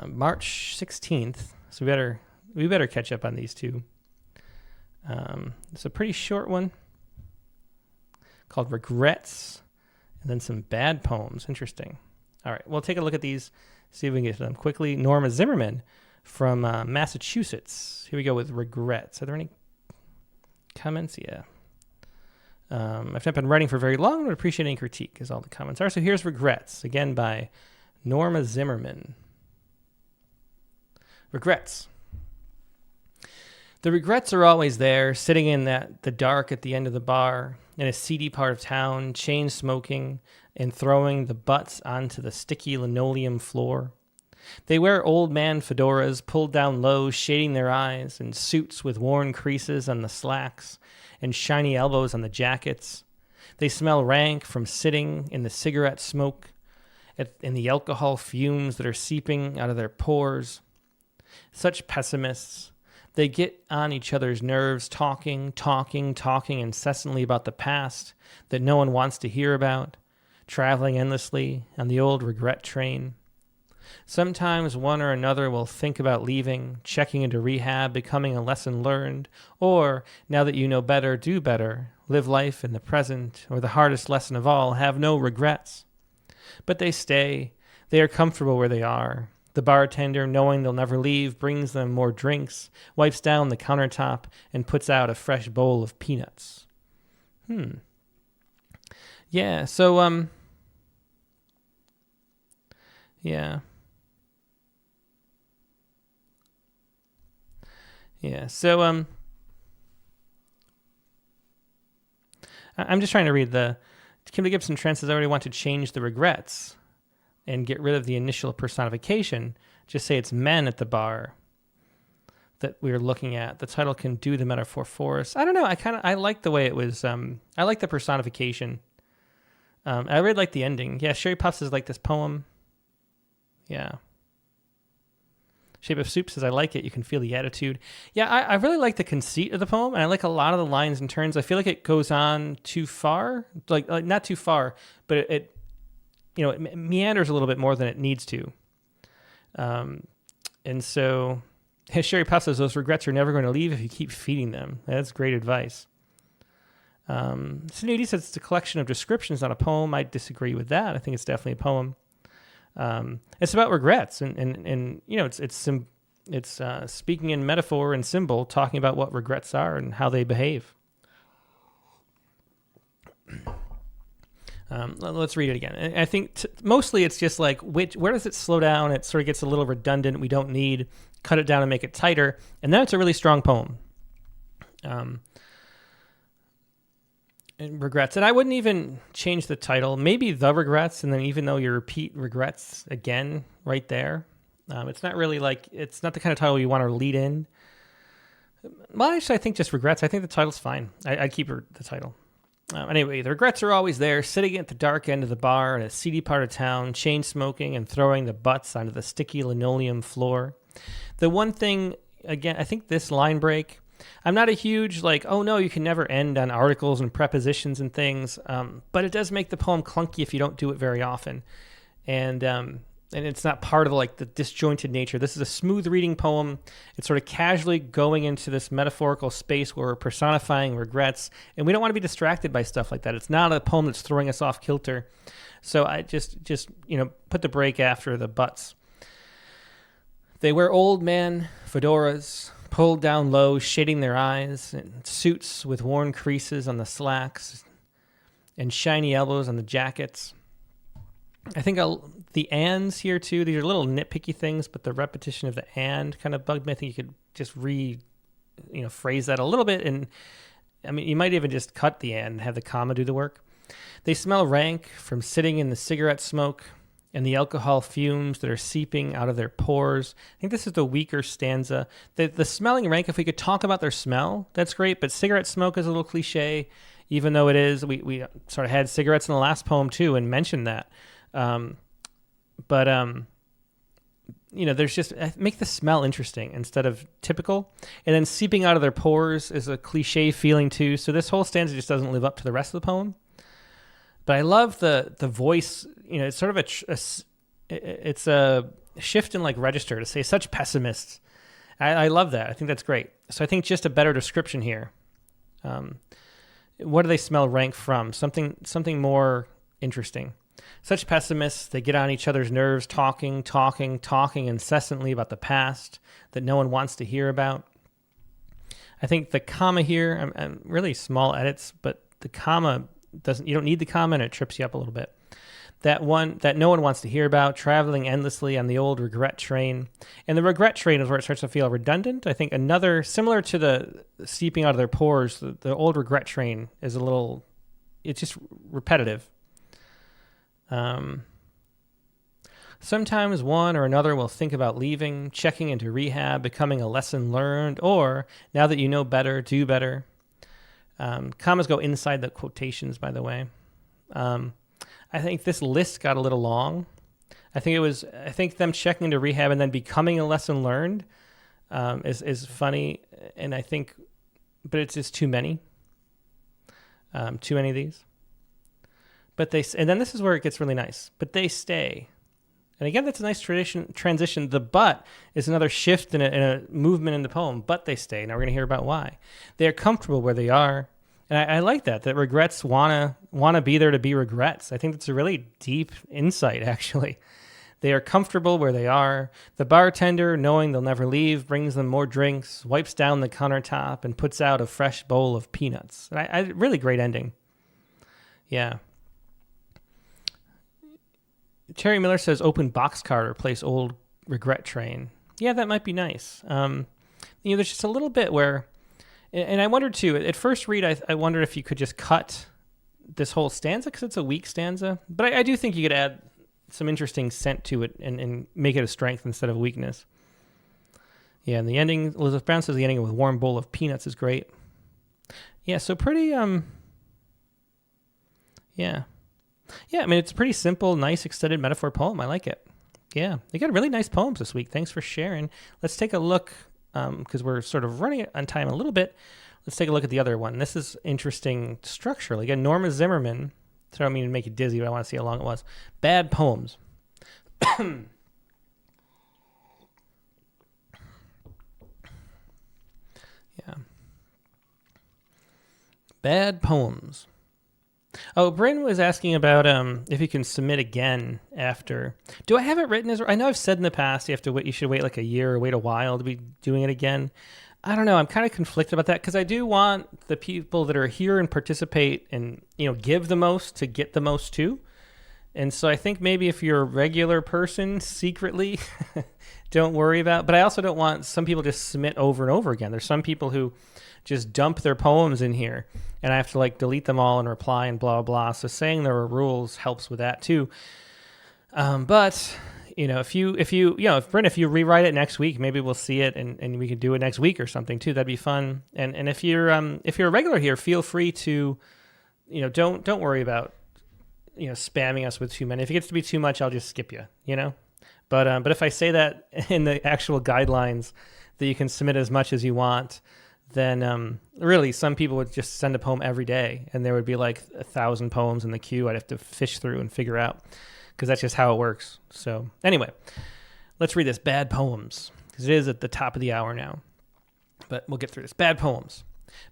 March 16th. So we better catch up on these two. It's a pretty short one called Regrets, and then some bad poems. Interesting. All right, we'll take a look at these, see if we can get to them quickly. Norma Zimmerman from Massachusetts. Here we go with Regrets. Are there any comments? Yeah. I've not been writing for very long, but appreciate any critique, is all the comments are. So here's Regrets, again by Norma Zimmerman. Regrets. The regrets are always there, sitting in the dark at the end of the bar, in a seedy part of town, chain smoking and throwing the butts onto the sticky linoleum floor. They wear old man fedoras pulled down low, shading their eyes, and suits with worn creases on the slacks and shiny elbows on the jackets. They smell rank from sitting in the cigarette smoke in the alcohol fumes that are seeping out of their pores. Such pessimists. They get on each other's nerves, talking incessantly about the past that no one wants to hear about, traveling endlessly on the old regret train. Sometimes one or another will think about leaving, checking into rehab, becoming a lesson learned, or, now that you know better, do better, live life in the present, or the hardest lesson of all, have no regrets. But they stay. They are comfortable where they are. The bartender, knowing they'll never leave, brings them more drinks, wipes down the countertop, and puts out a fresh bowl of peanuts. Yeah, so, yeah. Yeah, so, I'm just trying to read Kimberly Gibson Trent says, I already want to change the regrets and get rid of the initial personification. Just say it's men at the bar that we were looking at. The title can do the metaphor for us. I don't know. I like the way it was. I like the personification. I really like the ending. Yeah, Sherry Puff says, like this poem. Yeah. Shape of Soup says, I like it. You can feel the attitude. Yeah, I really like the conceit of the poem, and I like a lot of the lines and turns. I feel like it goes on too far. Like not too far, but it meanders a little bit more than it needs to. And so, Sherry Puff says, those regrets are never going to leave if you keep feeding them. That's great advice. Snooty says, it's a collection of descriptions, not a poem. I disagree with that. I think it's definitely a poem. It's about regrets, and it's speaking in metaphor and symbol, talking about what regrets are and how they behave. Let's read it again. I think mostly it's just like, where does it slow down? It sort of gets a little redundant. We don't need, cut it down and make it tighter. And then it's a really strong poem. And regrets. And I wouldn't even change the title. Maybe The Regrets. And then even though you repeat regrets again right there, it's not really like, it's not the kind of title you want to lead in. Well, actually, I think just regrets. I think the title's fine. I'd keep the title. Anyway, the regrets are always there, sitting at the dark end of the bar in a seedy part of town, chain smoking and throwing the butts onto the sticky linoleum floor. The one thing, again, I think this line break, I'm not a huge, like, oh no, you can never end on articles and prepositions and things, but it does make the poem clunky if you don't do it very often. And it's not part of the disjointed nature. This is a smooth reading poem. It's sort of casually going into this metaphorical space where we're personifying regrets, and we don't want to be distracted by stuff like that. It's not a poem that's throwing us off kilter. So I just put the break after the butts. They wear old man fedoras, pulled down low, shading their eyes, and suits with worn creases on the slacks and shiny elbows on the jackets. I think the ands here too, these are little nitpicky things, but the repetition of the and kind of bugged me. I think you could just phrase that a little bit. And I mean, you might even just cut the and have the comma do the work. They smell rank from sitting in the cigarette smoke and the alcohol fumes that are seeping out of their pores. I think this is the weaker stanza. The smelling rank, if we could talk about their smell, that's great. But cigarette smoke is a little cliche, even though it is. We sort of had cigarettes in the last poem too and mentioned that. There's just, make the smell interesting instead of typical. And then seeping out of their pores is a cliche feeling too. So this whole stanza just doesn't live up to the rest of the poem. But I love the voice. It's sort of it's a shift in register to say such pessimists. I love that. I think that's great. So I think just a better description here. What do they smell rank from? Something more interesting. Such pessimists, they get on each other's nerves, talking incessantly about the past that no one wants to hear about. I think the comma here, I'm really small edits, but the comma you don't need the comma and it trips you up a little bit. That one that no one wants to hear about, traveling endlessly on the old regret train. And the regret train is where it starts to feel redundant. I think another, similar to the seeping out of their pores, the old regret train is a little, it's just repetitive. Sometimes one or another will think about leaving, checking into rehab, becoming a lesson learned, or now that you know better, do better. Commas go inside the quotations, by the way. I think this list got a little long. I think them checking into rehab and then becoming a lesson learned is funny, and I think, but it's just too many. Too many of these. And then this is where it gets really nice. But they stay. And again, that's a nice transition. The but is another shift in a movement in the poem. But they stay. Now we're going to hear about why. They are comfortable where they are. And I like that regrets wanna be there to be regrets. I think that's a really deep insight, actually. They are comfortable where they are. The bartender, knowing they'll never leave, brings them more drinks, wipes down the countertop, and puts out a fresh bowl of peanuts. And really great ending. Yeah. Terry Miller says open boxcar, replace old regret train. Yeah, that might be nice. There's just a little bit where, and I wondered too, at first read, I wondered if you could just cut this whole stanza because it's a weak stanza. But I do think you could add some interesting scent to it and make it a strength instead of a weakness. Yeah, and the ending, Elizabeth Brown says the ending with warm bowl of peanuts is great. Yeah, so pretty, yeah. Yeah, I mean, it's a pretty simple, nice, extended metaphor poem. I like it. Yeah, they got really nice poems this week. Thanks for sharing. Let's take a look, because we're sort of running on time a little bit. Let's take a look at the other one. This is interesting structurally. Again, Norma Zimmerman. So I don't mean to make you dizzy, but I want to see how long it was. Bad poems. Yeah. Bad poems. Oh, Bryn was asking about if you can submit again after. Do I have it written as? I know I've said in the past you should wait like a year or wait a while to be doing it again. I don't know. I'm kind of conflicted about that because I do want the people that are here and participate and give the most to get the most too. And so I think maybe if you're a regular person secretly, don't worry about. But I also don't want some people just submit over and over again. There's some people who just dump their poems in here, and I have to delete them all and reply and blah blah. So saying there are rules helps with that too. But if Brent, if you rewrite it next week, maybe we'll see it and we could do it next week or something too. That'd be fun. And if you're a regular here, feel free to, don't worry about spamming us with too many. If it gets to be too much, I'll just skip you. But if I say that in the actual guidelines that you can submit as much as you want, then really some people would just send a poem every day, and there would be like 1,000 poems in the queue I'd have to fish through and figure out, because that's just how it works. So anyway, let's read this. Bad poems, because it is at the top of the hour now, but we'll get through this. Bad poems.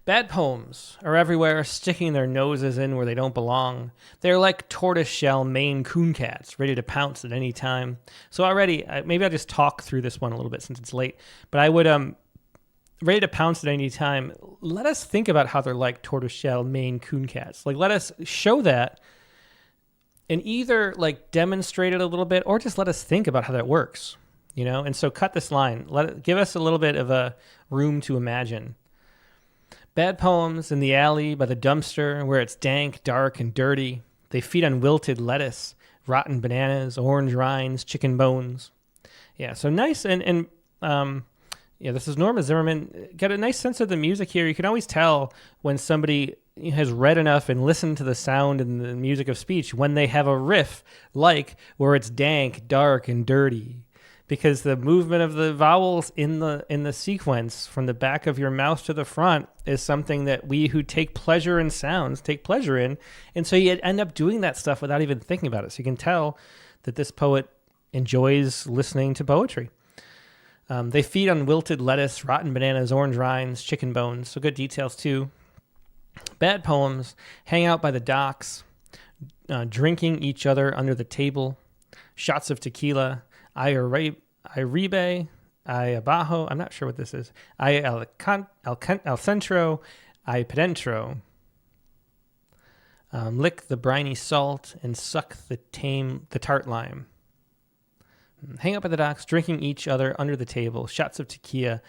Bad poems are everywhere, sticking their noses in where they don't belong. They're like tortoiseshell Maine coon cats, ready to pounce at any time. So already, maybe I'll just talk through this one a little bit since it's late, but I would ready to pounce at any time. Let us think about how they're like tortoiseshell Maine coon cats. Let us show that and either demonstrate it a little bit or just let us think about how that works, And so cut this line. Give us a little bit of a room to imagine. Bad poems in the alley by the dumpster where it's dank, dark, and dirty. They feed on wilted lettuce, rotten bananas, orange rinds, chicken bones. Yeah, so nice yeah, this is Norma Zimmerman. Got a nice sense of the music here. You can always tell when somebody has read enough and listened to the sound and the music of speech when they have a riff where it's dank, dark, and dirty. Because the movement of the vowels in the sequence from the back of your mouth to the front is something that we who take pleasure in sounds take pleasure in. And so you end up doing that stuff without even thinking about it. So you can tell that this poet enjoys listening to poetry. They feed on wilted lettuce, rotten bananas, orange rinds, chicken bones. So good details too. Bad poems hang out by the docks, drinking each other under the table. Shots of tequila. Iribe, Abajo. I'm not sure what this is. El Centro, Pedentro. Lick the briny salt and suck the tart lime. Hang up at the docks, drinking each other under the table. Shots of tequila.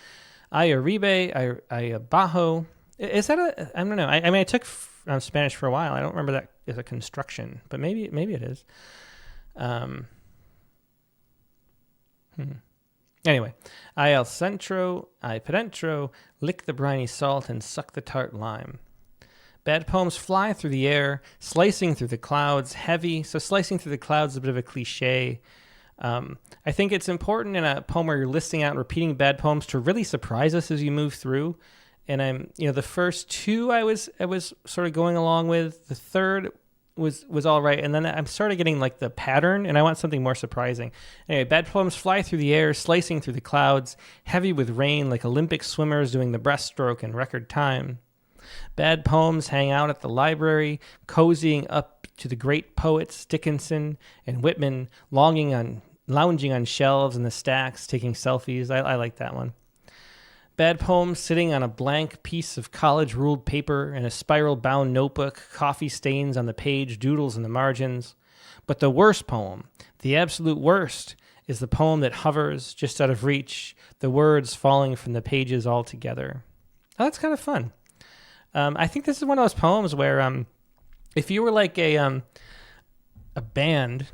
Ay arribe, ay abajo. Is that I don't know. I mean, I took Spanish for a while. I don't remember that as a construction, but maybe it is. Anyway, ay al centro, ay pedentro, lick the briny salt and suck the tart lime. Bad poems fly through the air, slicing through the clouds, heavy. So slicing through the clouds is a bit of a cliche. I think it's important in a poem where you're listing out and repeating bad poems to really surprise us as you move through. And the first two I was sort of going along with. The third was all right, and then I'm started getting like the pattern, and I want something more surprising. Anyway, bad poems fly through the air, slicing through the clouds, heavy with rain, like Olympic swimmers doing the breaststroke in record time. Bad poems hang out at the library, cozying up to the great poets Dickinson and Whitman, lounging on shelves in the stacks, taking selfies. I like that one. Bad poems sitting on a blank piece of college-ruled paper in a spiral-bound notebook, coffee stains on the page, doodles in the margins. But the worst poem, the absolute worst, is the poem that hovers just out of reach, the words falling from the pages altogether. Oh, that's kind of fun. I think this is one of those poems where if you were like a band,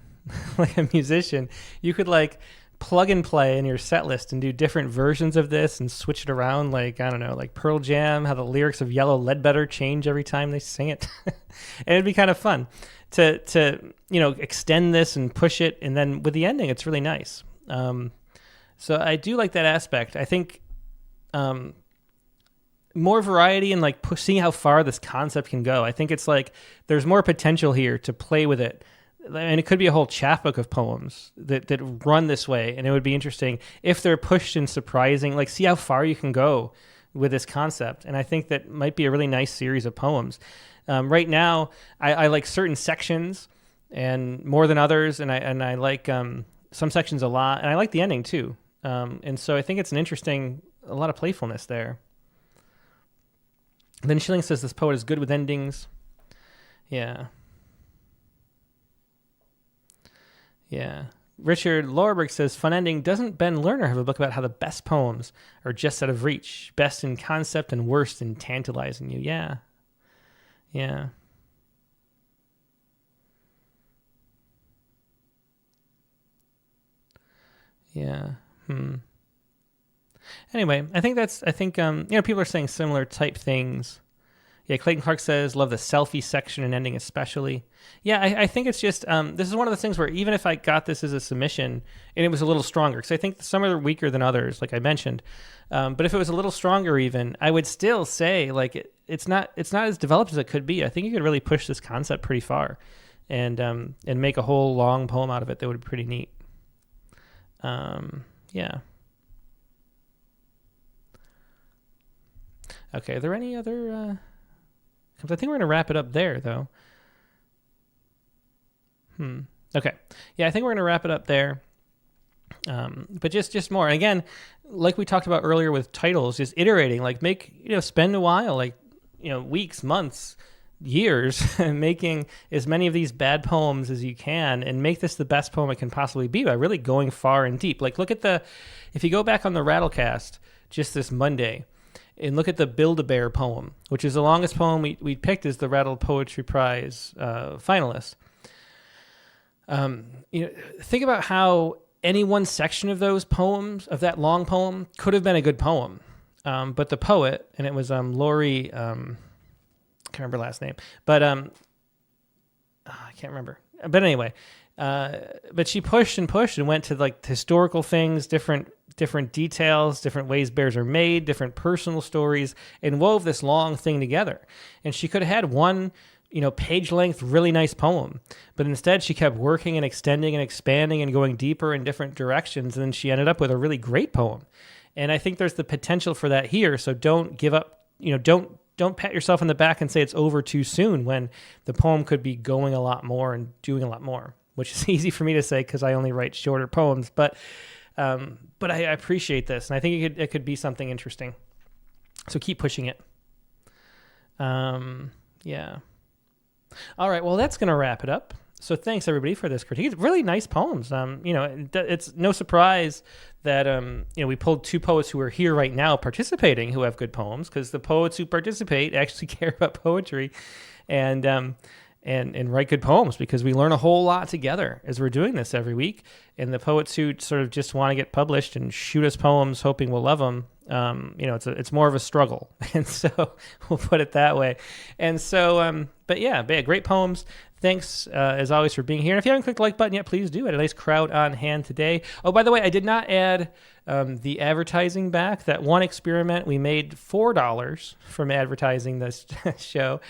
like a musician, you could like plug and play in your set list and do different versions of this and switch it around, like, I don't know, like Pearl Jam, how the lyrics of Yellow Ledbetter change every time they sing it. And it'd be kind of fun to extend this and push it, and then with the ending, it's really nice. So I do like that aspect. I think more variety and like seeing how far this concept can go. I think it's like there's more potential here to play with it. And it could be a whole chapbook of poems that run this way, and it would be interesting if they're pushed and surprising, like see how far you can go with this concept. And I think that might be a really nice series of poems. Right now, I like certain sections and more than others, and I like some sections a lot, and I like the ending too. And so I think it's a lot of playfulness there. Then Schilling says this poet is good with endings. Yeah. Yeah. Richard Lorberg says, fun ending. Doesn't Ben Lerner have a book about how the best poems are just out of reach, best in concept and worst in tantalizing you? Yeah. Yeah. Yeah. Anyway, I think people are saying similar type things. Yeah, Clayton Clark says, love the selfie section and ending especially. Yeah, I think it's just, this is one of the things where even if I got this as a submission and it was a little stronger, because I think some are weaker than others, like I mentioned, but if it was a little stronger even, I would still say like it's not as developed as it could be. I think you could really push this concept pretty far and make a whole long poem out of it that would be pretty neat. Yeah. Okay, are there any other... I think we're going to wrap it up there, though. Okay. Yeah, I think we're going to wrap it up there. But just more. And again, like we talked about earlier with titles, just iterating, like spend a while, like, weeks, months, years, making as many of these bad poems as you can and make this the best poem it can possibly be by really going far and deep. Like, if you go back on the Rattlecast just this Monday, and look at the Build-A-Bear poem, which is the longest poem we picked as the Rattle Poetry Prize finalist. Think about how any one section of those poems, of that long poem, could have been a good poem. But the poet, and it was Lori, I can't remember her last name, but I can't remember. But anyway, but she pushed and went to like historical things, different details, different ways bears are made, different personal stories, and wove this long thing together. And she could have had one, page length, really nice poem, but instead she kept working and extending and expanding and going deeper in different directions. And then she ended up with a really great poem. And I think there's the potential for that here. So don't give up, don't pat yourself on the back and say it's over too soon when the poem could be going a lot more and doing a lot more, which is easy for me to say because I only write shorter poems, but I appreciate this, and I think it could be something interesting. So keep pushing it. Yeah. All right, well, that's going to wrap it up. So thanks, everybody, for this critique. It's really nice poems. It's no surprise that, we pulled two poets who are here right now participating who have good poems, because the poets who participate actually care about poetry and write good poems, because we learn a whole lot together as we're doing this every week. And the poets who sort of just want to get published and shoot us poems hoping we'll love them, it's more of a struggle. And so we'll put it that way. And so, but yeah, great poems. Thanks, as always, for being here. And if you haven't clicked the like button yet, please do it. A nice crowd on hand today. Oh, by the way, I did not add the advertising back. That one experiment, we made $4 from advertising this show.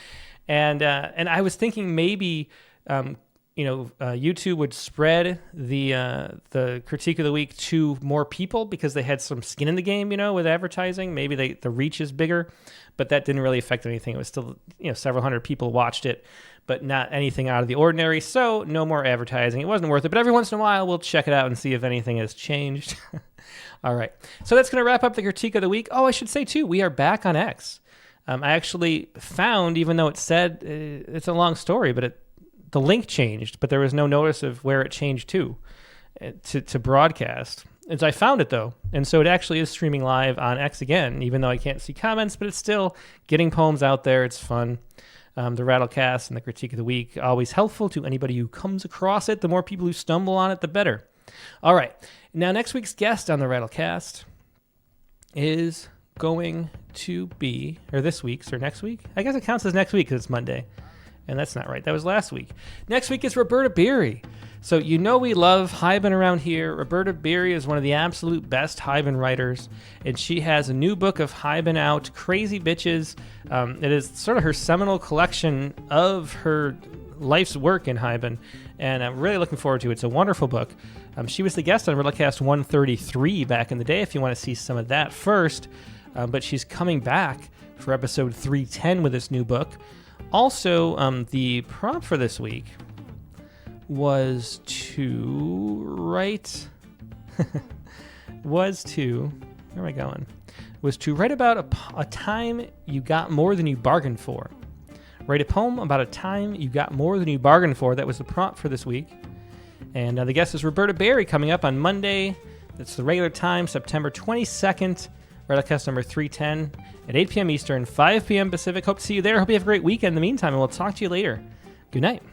And I was thinking maybe, YouTube would spread the critique of the week to more people because they had some skin in the game, with advertising. Maybe the reach is bigger, but that didn't really affect anything. It was still, several hundred people watched it, but not anything out of the ordinary. So no more advertising. It wasn't worth it, but every once in a while we'll check it out and see if anything has changed. All right. So that's going to wrap up the critique of the week. Oh, I should say too, we are back on X. I actually found, even though it said it's a long story, but the link changed, but there was no notice of where it changed to broadcast. And so I found it though, and so it actually is streaming live on X again, even though I can't see comments, but it's still getting poems out there. It's fun. The Rattlecast and the critique of the week, always helpful to anybody who comes across it. The more people who stumble on it, the better. All right. Now, next week's guest on the Rattlecast is going to be, or this week's, or next week? I guess it counts as next week because it's Monday. And that's not right. That was last week. Next week is Roberta Beery. So we love Hyben around here. Roberta Beery is one of the absolute best Hyben writers, and she has a new book of Hyben out, Crazy Bitches. It is sort of her seminal collection of her life's work in Hyben, and I'm really looking forward to it. It's a wonderful book. She was the guest on Riddlecast 133 back in the day, if you want to see some of that first. But she's coming back for episode 310 with this new book. Also, the prompt for this week was to write where am I going? Was to write about a time you got more than you bargained for. Write a poem about a time you got more than you bargained for. That was the prompt for this week. And the guest is Roberta Beery, coming up on Monday. That's the regular time, September 22nd. Rattlecast number 310 at 8 p.m. Eastern, 5 p.m. Pacific. Hope to see you there. Hope you have a great weekend in the meantime, and we'll talk to you later. Good night.